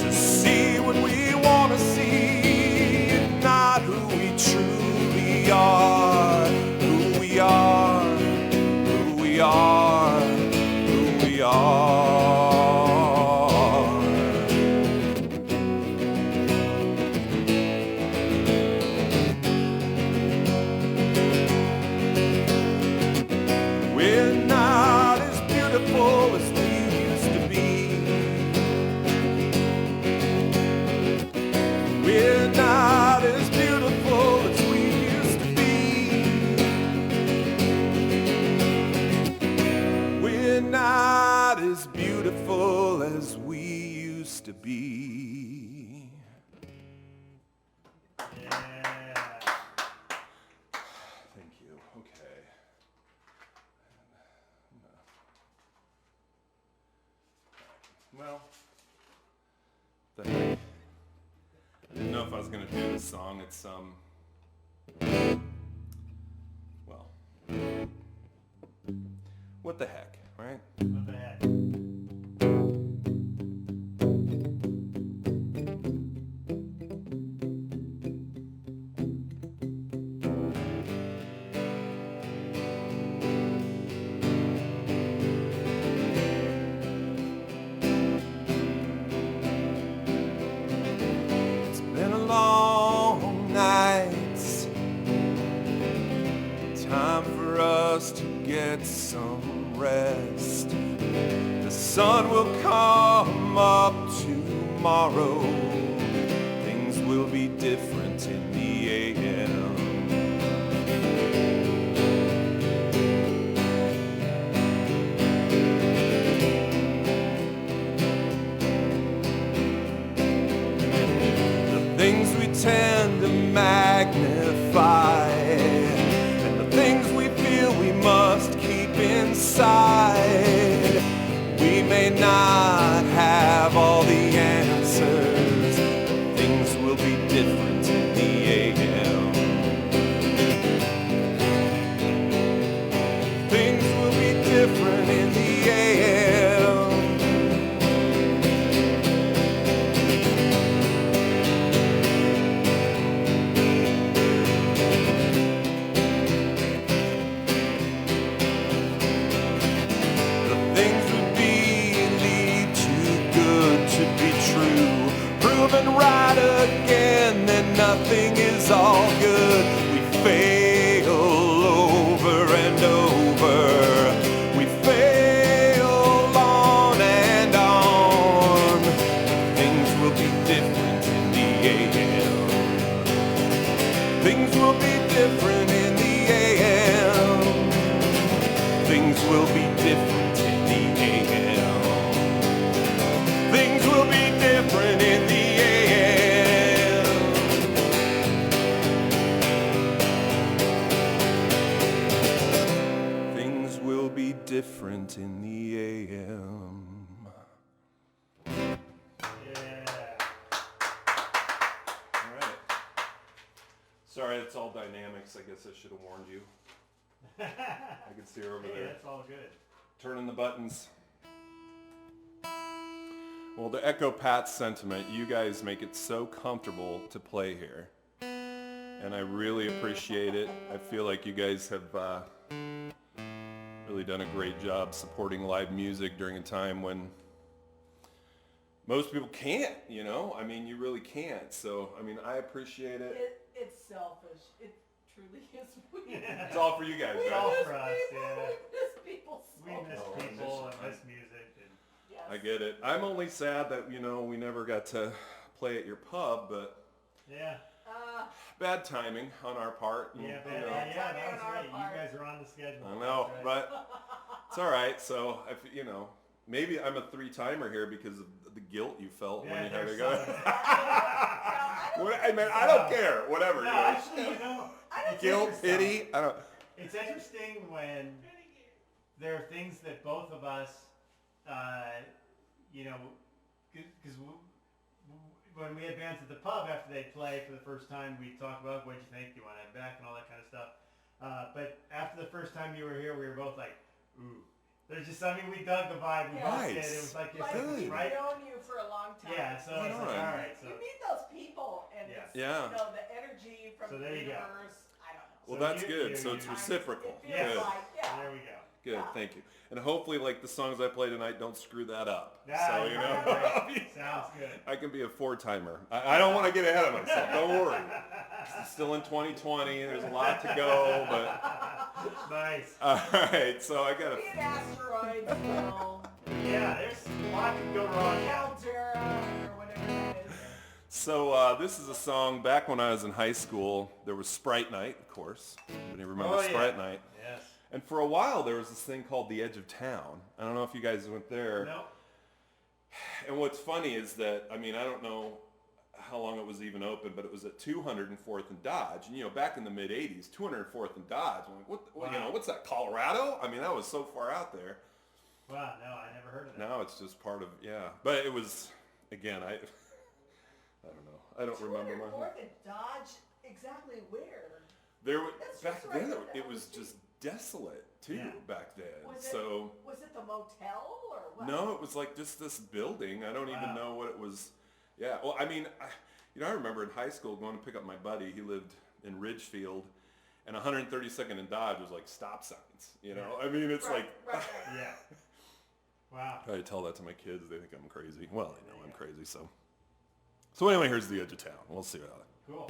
To see what we want to see, and not who we truly are. Who we are, who we are, who we are. We're not as beautiful as we used to be. We're not as beautiful as we used to be. We're not as beautiful as we used to be. Yeah. Thank you. Okay. Well, the heck. I didn't know if I was gonna do this song. It's well, what the heck, right? What the heck? It's been a long night. Time for us to get some rest. The sun will come up tomorrow. Things will be different in the AM. The things we tend to magnify, and the things we feel we must keep inside. We may not have all the answers, but things will be different in the AM. Things will be different in the AM. The things we believe too good to be true, proven right again that nothing is all good. We fail over and over. We fail on and on. Things will be different in the AM. Things will be different in the AM. Things will be different in the AM. Things will be different in the AM. Things will be different in the AM. Yeah. All right. Sorry, it's all dynamics. I guess I should have warned you. I can see her over Hey, there. that's all good. Turning the buttons. Well, to echo Pat's sentiment, you guys make it so comfortable to play here. And I really appreciate it. I feel like you guys have really done a great job supporting live music during a time when most people can't, you know? I mean, you really can't. So, I mean, I appreciate it. It's selfish. It truly is. It's all for you guys, We It's all right? for us, yeah. We miss people so We miss much. people and miss music. And Yes. I get it. I'm only sad that, you know, we never got to play at your pub, but yeah. bad timing on our part. Yeah, you but know. yeah, timing that on was our right. part. You guys are on the schedule. I know, That's right. but it's all right. So, you know, maybe I'm a three-timer here because of the guilt you felt when Yeah, you had to there's go. some of it. I mean, I don't care. Whatever. No, you know. actually, you know, it's Guilt, interesting. pity. I don't. It's interesting when there are things that both of us, you know, because when we had bands at the pub after they'd play for the first time, we'd talk about what'd you think, do you want to have back and all that kind of stuff. But after the first time you were here, we were both like, ooh. There's just, I mean, we dug the vibe. We both did. It was like, Like it's we've right. known you for a long time. Yeah, so it's like, all right. So, You meet those people, and Yeah. it's, Yeah. you know, the energy from So the there you go. universe. I don't know. Well, So that's you- good. you- So it's you- reciprocal. It feels Good. like, yeah. there we go. Good. Yeah. Thank you. And hopefully, like the songs I play tonight, don't screw that up. Yeah, So you know, great. Sounds good. I can be a four-timer. I don't want to get ahead of myself. Don't worry. It's still in 2020. There's a lot to go, but Nice. all right. So I got Be an asteroid, you know. Yeah, there's a lot can go wrong. Caldera, or whatever that is. So this is a song back when I was in high school. There was Sprite Night, of course. Anybody remember Oh, yeah. Sprite Night? Yes. And for a while there was this thing called the Edge of Town. I don't know if you guys went there. No. And what's funny is that, I mean, I don't know how long it was even open, but it was at 204th and Dodge. And you know, back in the mid 80s, 204th and Dodge. I'm like, what you know, what's that, Colorado? I mean, that was so far out there. Wow, no, I never heard of that. Now it's just part of, yeah. But it was, again, I don't know. I don't remember my 204th and Dodge, exactly where? There was, That's back just right then down it the was street. just desolate too Yeah. back then. Was So it the motel or what? no, it was like just this building. I don't even Wow. know what it was. Yeah. Well, I mean, I remember in high school going to pick up my buddy. He lived in Ridgefield, and 132nd and Dodge was like stop signs. You know, I mean, it's Right, like right. Yeah. Wow. try to tell that to my kids. They think I'm crazy. Well, they know I'm crazy. So anyway, here's the Edge of Town. We'll see what. Cool.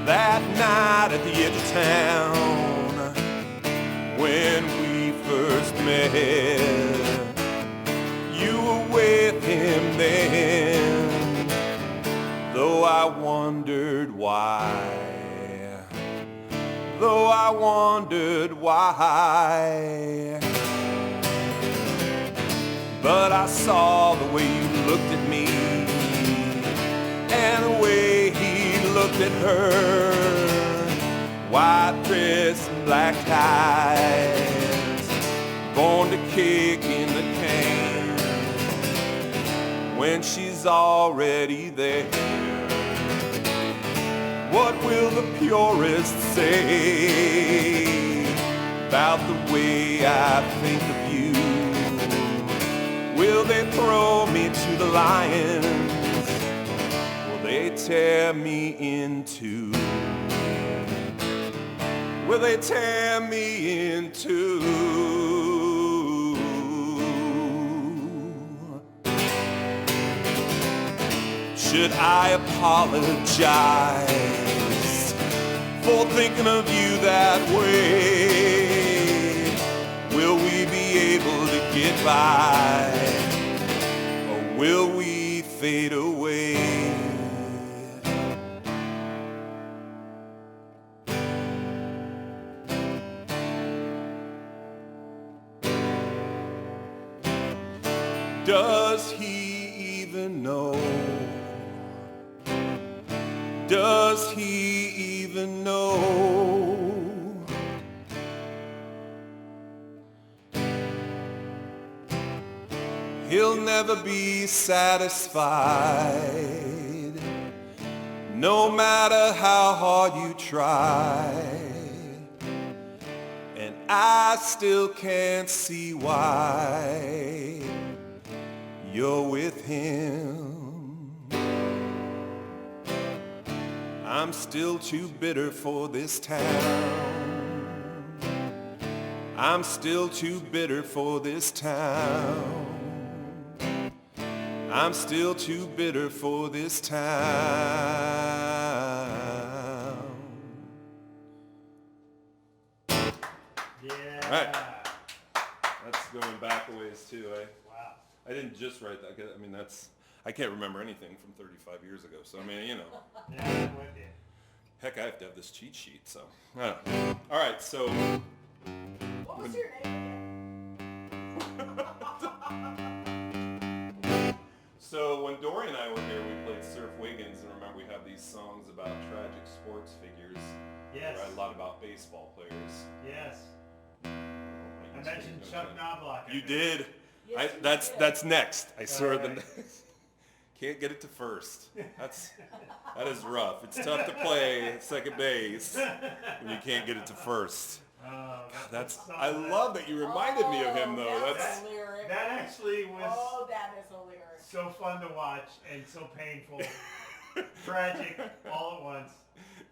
That night at the edge of town, when we first met, you were with him then, though I wondered why, but I saw the way you looked at me, and the way he looked at her, white dress and black ties, born to kick in the can when she's already there. What will the purists say about the way I think of you? Will they throw me to the lions? They tear me in two. Will they tear me in two? Should I apologize for thinking of you that way? Will we be able to get by, or will we fade away? Does he even know? Does he even know? He'll never be satisfied, no matter how hard you try. And I still can't see why you're with him. I'm still too bitter for this town. I'm still too bitter for this town. I'm still too bitter for this town. Yeah. All right. That's going back a ways too, eh? Wow. I didn't just write that. I mean, I can't remember anything from 35 years ago. So, I mean, you know. Yeah, I'm with you. Heck, I have to have this cheat sheet, so. I don't know. All right, so. What was your name So when Dory and I were here, we played Surf Wiggins, and remember we have these songs about tragic sports figures. Yeah. Yes. write a lot about baseball players. Yes. I mentioned Chuck Knobloch. You did. Yes, you did. That's next. I saw the right. can't get it to first. That is rough. It's tough to play at second base when you can't get it to first. That's I love that you reminded me of him though. That's a lyric. that actually was Oh, that is a lyric. so fun to watch and so painful, tragic, all at once.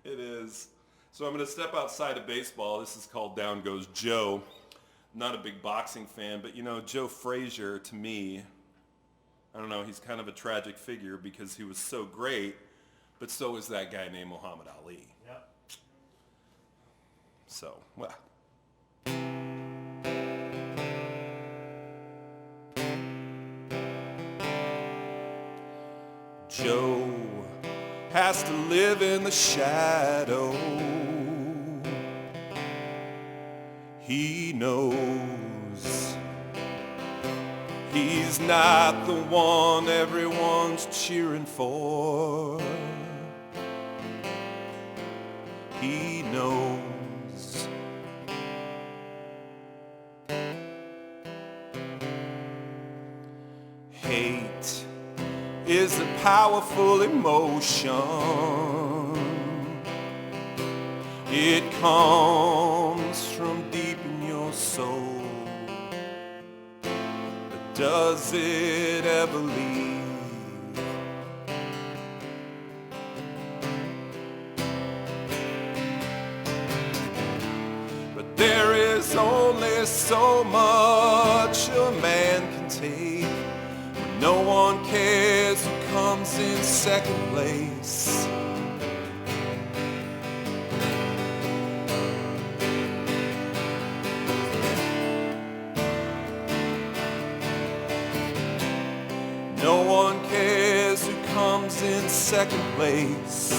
It is. So I'm going to step outside of baseball. This is called Down Goes Joe. Not a big boxing fan, but you know, Joe Frazier to me, I don't know, he's kind of a tragic figure because he was so great, but so is that guy named Muhammad Ali. Yep. So, well. Joe has to live in the shadow. He knows he's not the one everyone's cheering for. He knows hate is a powerful emotion. It comes from deep in your soul. But does it ever leave? But there is only so much a man can take. No one cares who comes in second place. No one cares who comes in second place.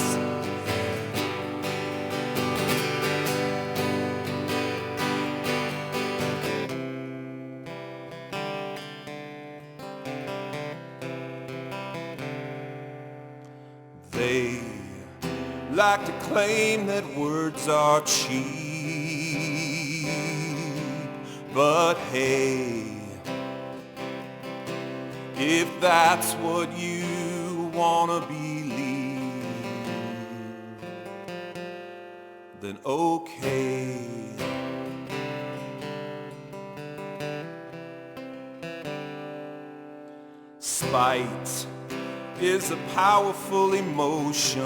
They like to claim that words are cheap, but hey, if that's what you wanna believe, then okay. Spite is a powerful emotion.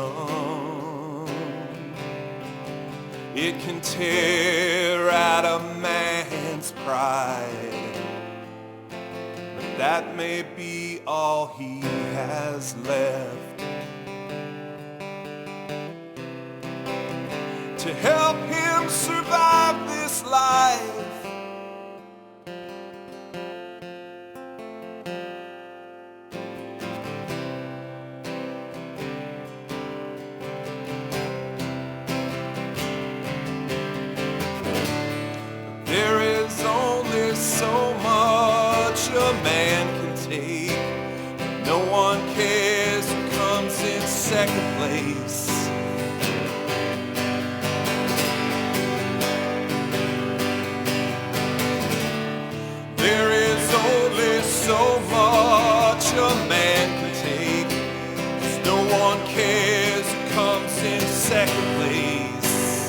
It can tear at a man's pride, but that may be all he has left. To help him survive this life, there is only so much a man can take. No one cares who comes in second place. There is only so much a man can take. 'Cause no one cares who comes in second place.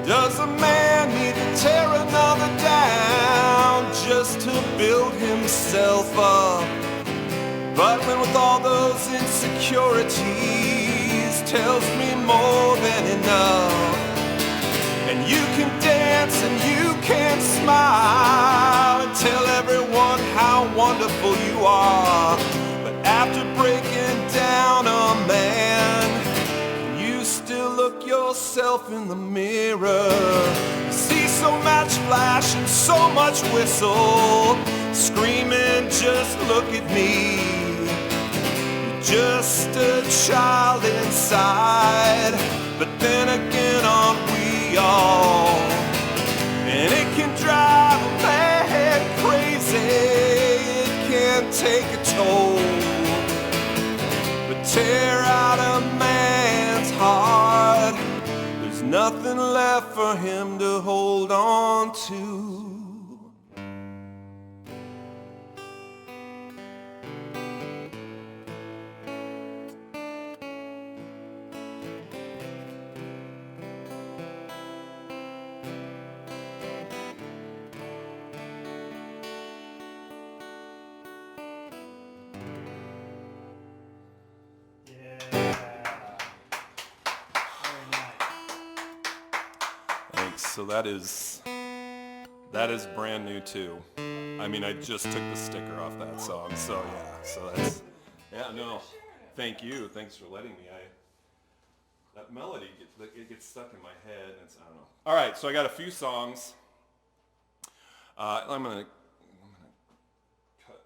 Does a man need to tear another down just to build himself up? Battling with all those insecurities tells me more than enough. And you can dance and you can smile and tell everyone how wonderful you are. But after breaking down a man, you still look yourself in the mirror. You see so much flash and so much whistle, screaming, just look at me. You just a child inside. But then again, aren't we all? And it can drive a man crazy, it can take a toll, but tear out a man's heart, there's nothing left for him to hold on to. So that is brand new too. I mean, I just took the sticker off that song, so yeah. So that's, yeah, no, thank you. Thanks for letting me. That melody, it gets stuck in my head, and I don't know. All right, so I got a few songs. I'm gonna cut.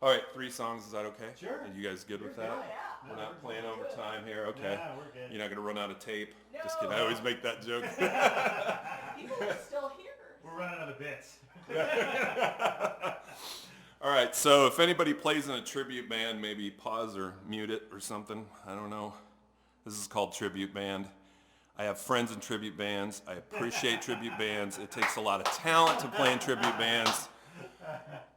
All right, 3 songs. Is that okay? Sure. Are you guys good with that? Oh, yeah. We're not playing over time here. Okay. Yeah, we're good. You're not gonna run out of tape. No. Just kidding. I always make that joke. People are still here. We're running out of bits. All right, so if anybody plays in a tribute band, maybe pause or mute it or something. I don't know. This is called Tribute Band. I have friends in tribute bands. I appreciate tribute bands. It takes a lot of talent to play in tribute bands.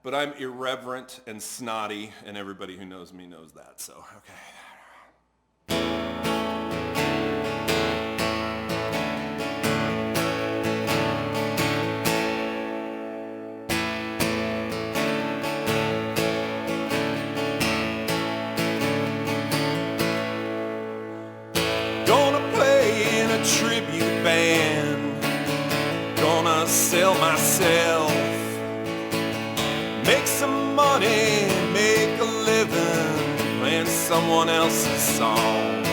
But I'm irreverent and snotty, and everybody who knows me knows that, so, okay. Tribute band, gonna sell myself, make some money, make a living, playing someone else's songs.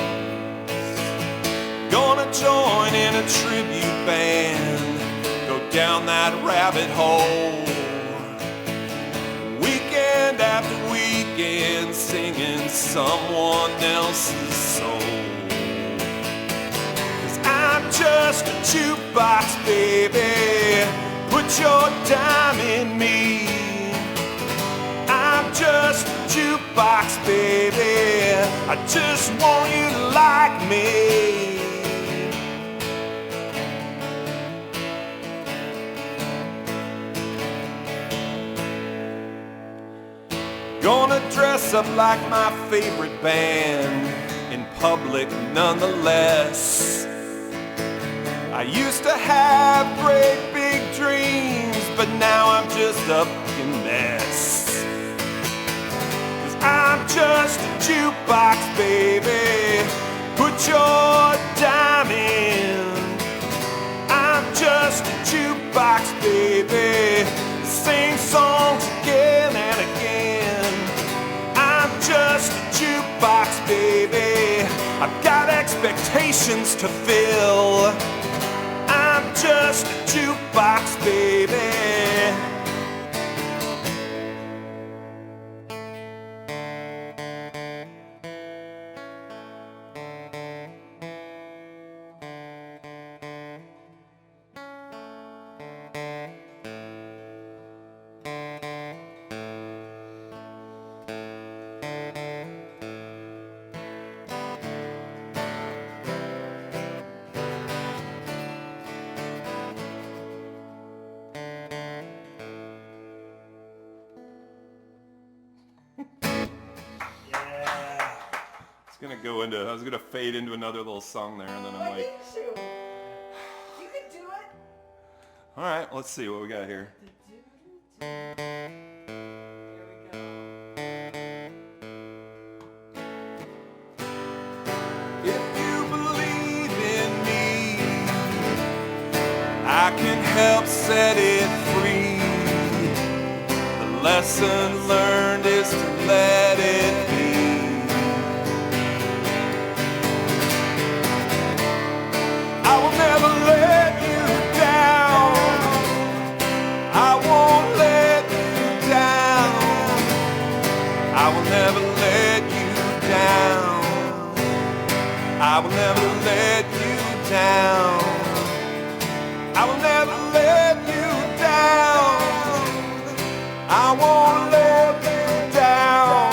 Gonna join in a tribute band, go down that rabbit hole, weekend after weekend, singing someone else's soul. I'm just a jukebox, baby, put your dime in me. I'm just a jukebox, baby, I just want you to like me. Gonna dress up like my favorite band, in public nonetheless. I used to have great big dreams, but now I'm just a fucking mess. 'Cause I'm just a jukebox, baby, put your dime in. I'm just a jukebox, baby, sing songs again and again. I'm just a jukebox, baby, I've got expectations to fill. I'm just a jukebox, baby. I was gonna fade into another little song there, and then I'm Why like, didn't you? You can do it. all right, let's see what we got here. Here we go. If you believe in me, I can help set it free. The lesson learned is to let it be. I will never let you down. I won't let you down. I will never let will never let you down. I will never let you down. I won't let you down.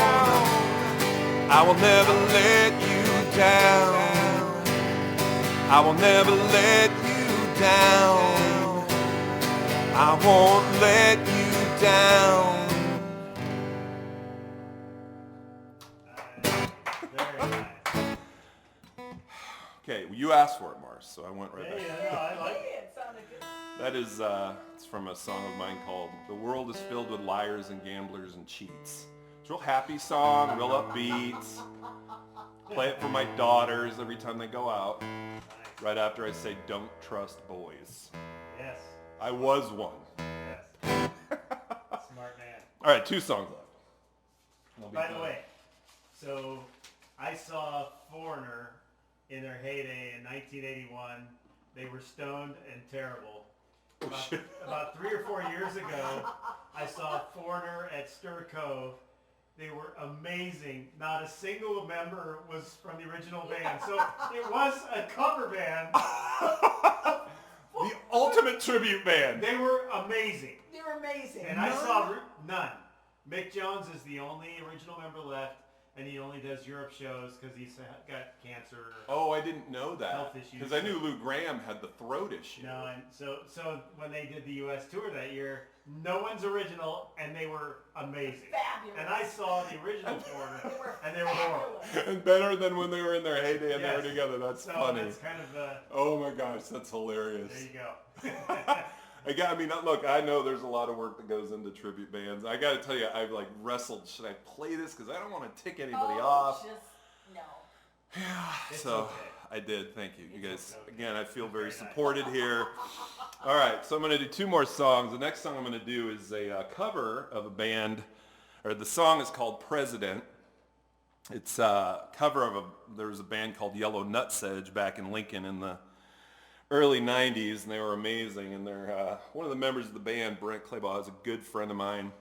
I will never let you down. I will never let you down. I won't let you down. Very nice. Okay, well, you asked for it, Mars, so I went right back. Yeah, no, I like it. Hey, it sounded good. That is, it's from a song of mine called "The World is Filled with Liars and Gamblers and Cheats." It's a real happy song, real upbeat. Play it for my daughters every time they go out. Nice. Right after I say, "Don't trust boys." Yes. I was one. Yes. Smart man. All right, 2 songs left. I'll be By the done. way, so I saw Foreigner in their heyday in 1981. They were stoned and terrible. About 3 or 4 years ago, I saw Foreigner at Stir Cove. They were amazing. Not a single member was from the original band. So it was a cover band. The ultimate tribute band. They were amazing. They were amazing. And I saw none. Mick Jones is the only original member left, and he only does Europe shows because he's got cancer. Oh, I didn't know that. Health issues. Because I knew Lou Graham had the throat issue. No, and so when they did the U.S. tour that year, no one's original, and they were amazing. Fabulous. And I saw the original Foreigner, They were and they were horrible. fabulous. And better than when they were in their heyday and they Yes. were together. That's So funny. that's kind of Oh my gosh, that's hilarious. there you go. Again, I mean, look, I know there's a lot of work that goes into tribute bands. I got to tell you, I've like wrestled. Should I play this? Because I don't want to tick anybody off. Just no. It's So okay. I did. Thank you. You guys, okay. again, I feel very Very nice. supported here. All right, so I'm going to do 2 more songs. The next song I'm going to do is a cover of a band, or the song is called President. It's a cover of there was a band called Yellow Nutsedge back in Lincoln in the early 90s, and they were amazing. And they're one of the members of the band, Brent Claybaugh, is a good friend of mine.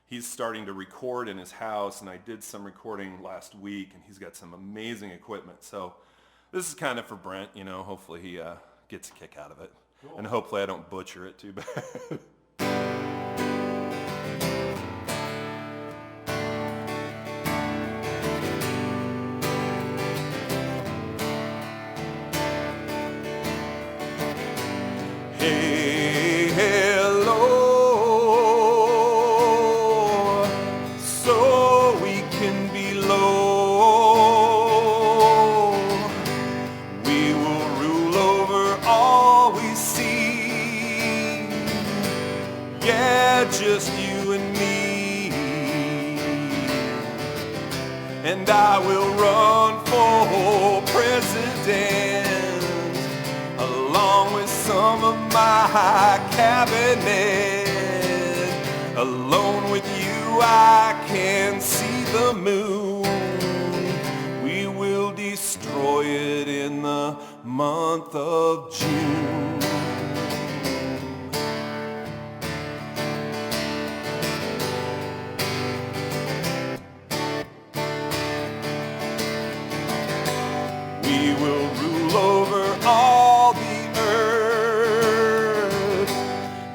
He's starting to record in his house, and I did some recording last week, and he's got some amazing equipment. So this is kind of for Brent, you know. Hopefully he gets a kick out of it. Cool. And hopefully I don't butcher it too bad. Hey, hello, so we can be low. We will rule over all we see. Yeah, just you and me. And I will run for president, along with some of my cabinet. Alone with you I can see the moon. We will destroy it in the month of June. We will rule over all the earth,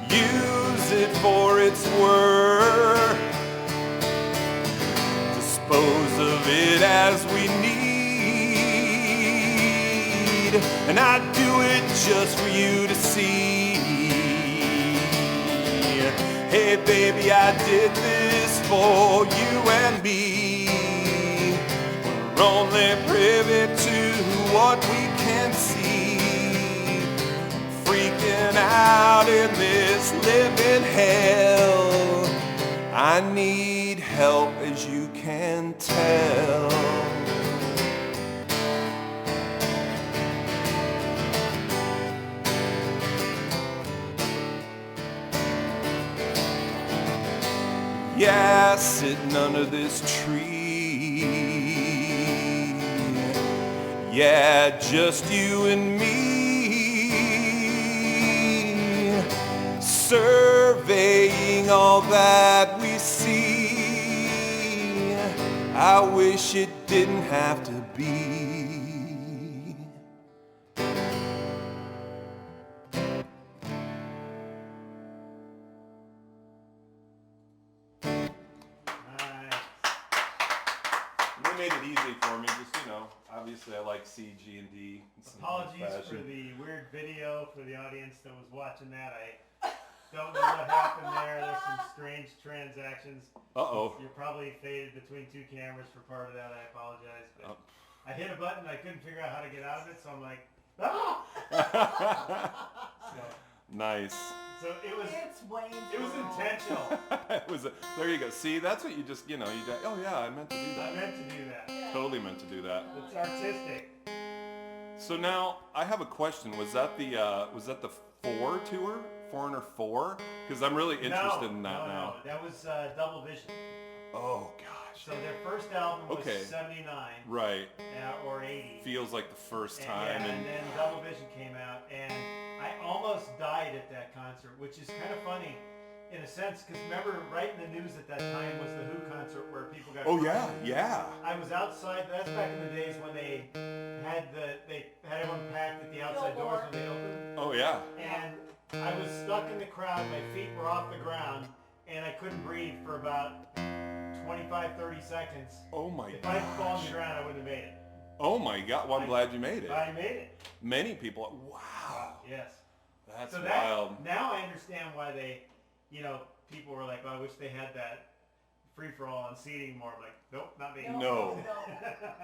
use it for its worth, dispose of it as we need, and I'd do it just for you to see. Hey baby, I did this for you and me. We're only privy to what we can see. Freaking out in this living hell. I need help, as you can tell. Yeah, sitting under this tree. Yeah, just you and me, surveying all that we see. I wish it didn't have to be. made it easy for me. Just, obviously I like C, G, and D. Apologies for the weird video for the audience that was watching that. I don't know what happened there. There's some strange transactions. Uh-oh. You're probably faded between two cameras for part of that. I apologize. But I hit a button. I couldn't figure out how to get out of it, so I'm like, ah! Nice. So it was Wayne's intentional. There you go. See, that's what you just, oh yeah, I meant to do I that. meant to do that. Totally meant to do that. It's artistic. So now, I have a question. Was that the 4 tour? Foreigner 4? Because I'm really interested in that now. No, that was Double Vision. Oh gosh. So their first album was Okay. 79. Right. Or 80. Feels like the first time. And then Double Vision came out, and I almost died at that concert, which is kind of funny in a sense, because remember, right in the news at that time was the Who concert where people got. Oh yeah, yeah. I was outside. That's back in the days when they had everyone packed at the outside doors when they opened. Oh yeah. And I was stuck in the crowd. My feet were off the ground, and I couldn't breathe for about 25, 30 seconds. Oh my If I'd fallen on gosh. the ground, I wouldn't have made it. Oh my God. Well, I'm glad you made it. I made it. Many people. Wow. Yes. That's So wild. now I understand why they, people were like, oh, I wish they had that free-for-all on seating more. I'm like, nope, not me. No.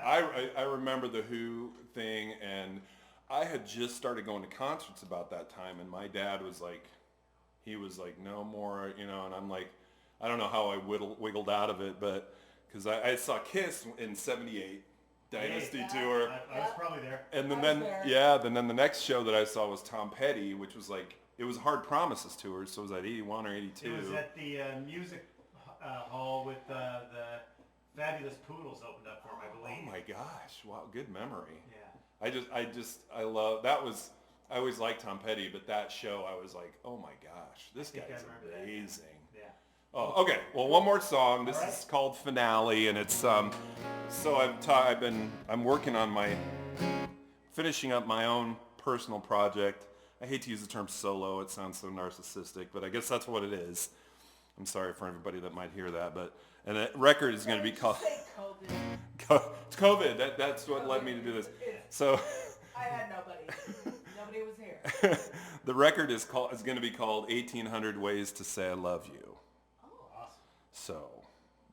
I remember the Who thing, and I had just started going to concerts about that time, and my dad was like, no more, and I'm like, I don't know how I wiggled out of it, but because I saw Kiss in '78 Dynasty tour, I was probably there. and I was then there. then the next show that I saw was Tom Petty, which was like, it was Hard Promises tour, so it was at 81 or 82. It was at the music hall with the Fabulous Poodles opened up for him, I believe. Oh my gosh! Wow, good memory. Yeah. I love that was. I always liked Tom Petty, but that show I was like, oh my gosh, this think I guy's remember that. amazing. Yeah. Oh, okay. Well, one more song. This All right. is called Finale, and it's so I'm working on finishing up my own personal project. I hate to use the term solo. It sounds so narcissistic, but I guess that's what it is. I'm sorry for everybody that might hear that, and the record is going to be called. Say COVID. It's COVID. That's what led me to do this. So. I had nobody. Nobody was here. The record is going to be called 1800 Ways to Say I Love You. Oh. Awesome. So,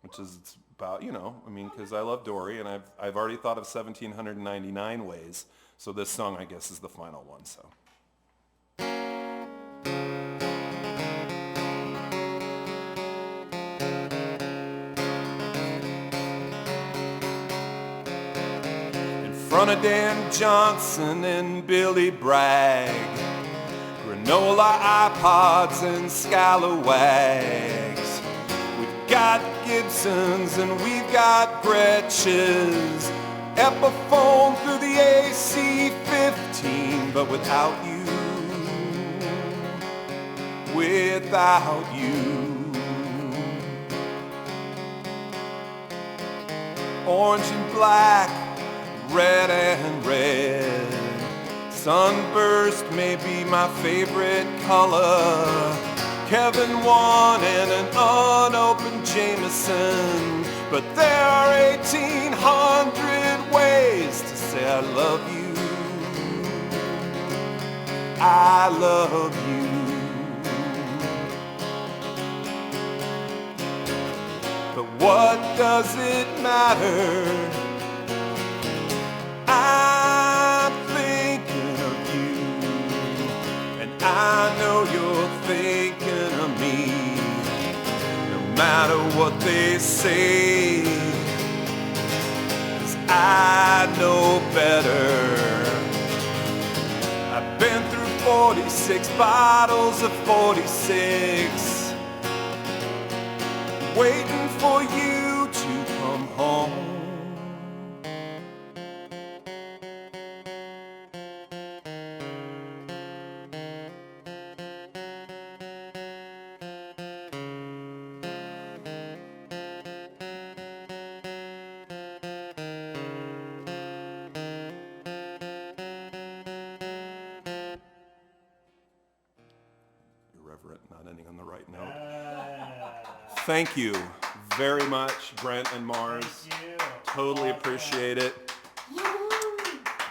which is it's about, because I love Dory, and I've already thought of 1799 ways. So this song, I guess, is the final one. So. In front of Dan Johnson and Billy Bragg, granola iPods and scalawags. We've got Gibsons and we've got Gretches, Epiphone through the AC-15, but without you, without you. Orange and black, red and red. Sunburst may be my favorite color. Kevin won and an unopened Jameson, but there are 1800 ways to say I love you. I love you. But what does it matter? I'm thinking of you, and I know you're thinking of me. No matter what they say, 'cause I know better. I've been through 46 bottles of 46, waiting for you to come home. Irreverent, not ending on the right note. Thank you very much, Brent and Mars. Thank you. Totally Awesome. appreciate it.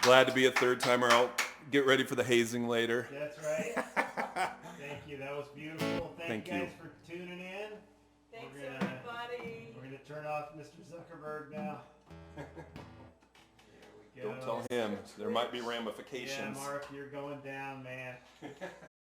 Glad to be a third timer. I'll get ready for the hazing later. That's right. Thank you. That was beautiful. Thank you Thank guys for tuning in. Thanks, We're gonna- everybody. We're gonna turn off Mr. Zuckerberg now. There we go. Don't tell him. There might be Yeah, ramifications. Mark, you're going down, man.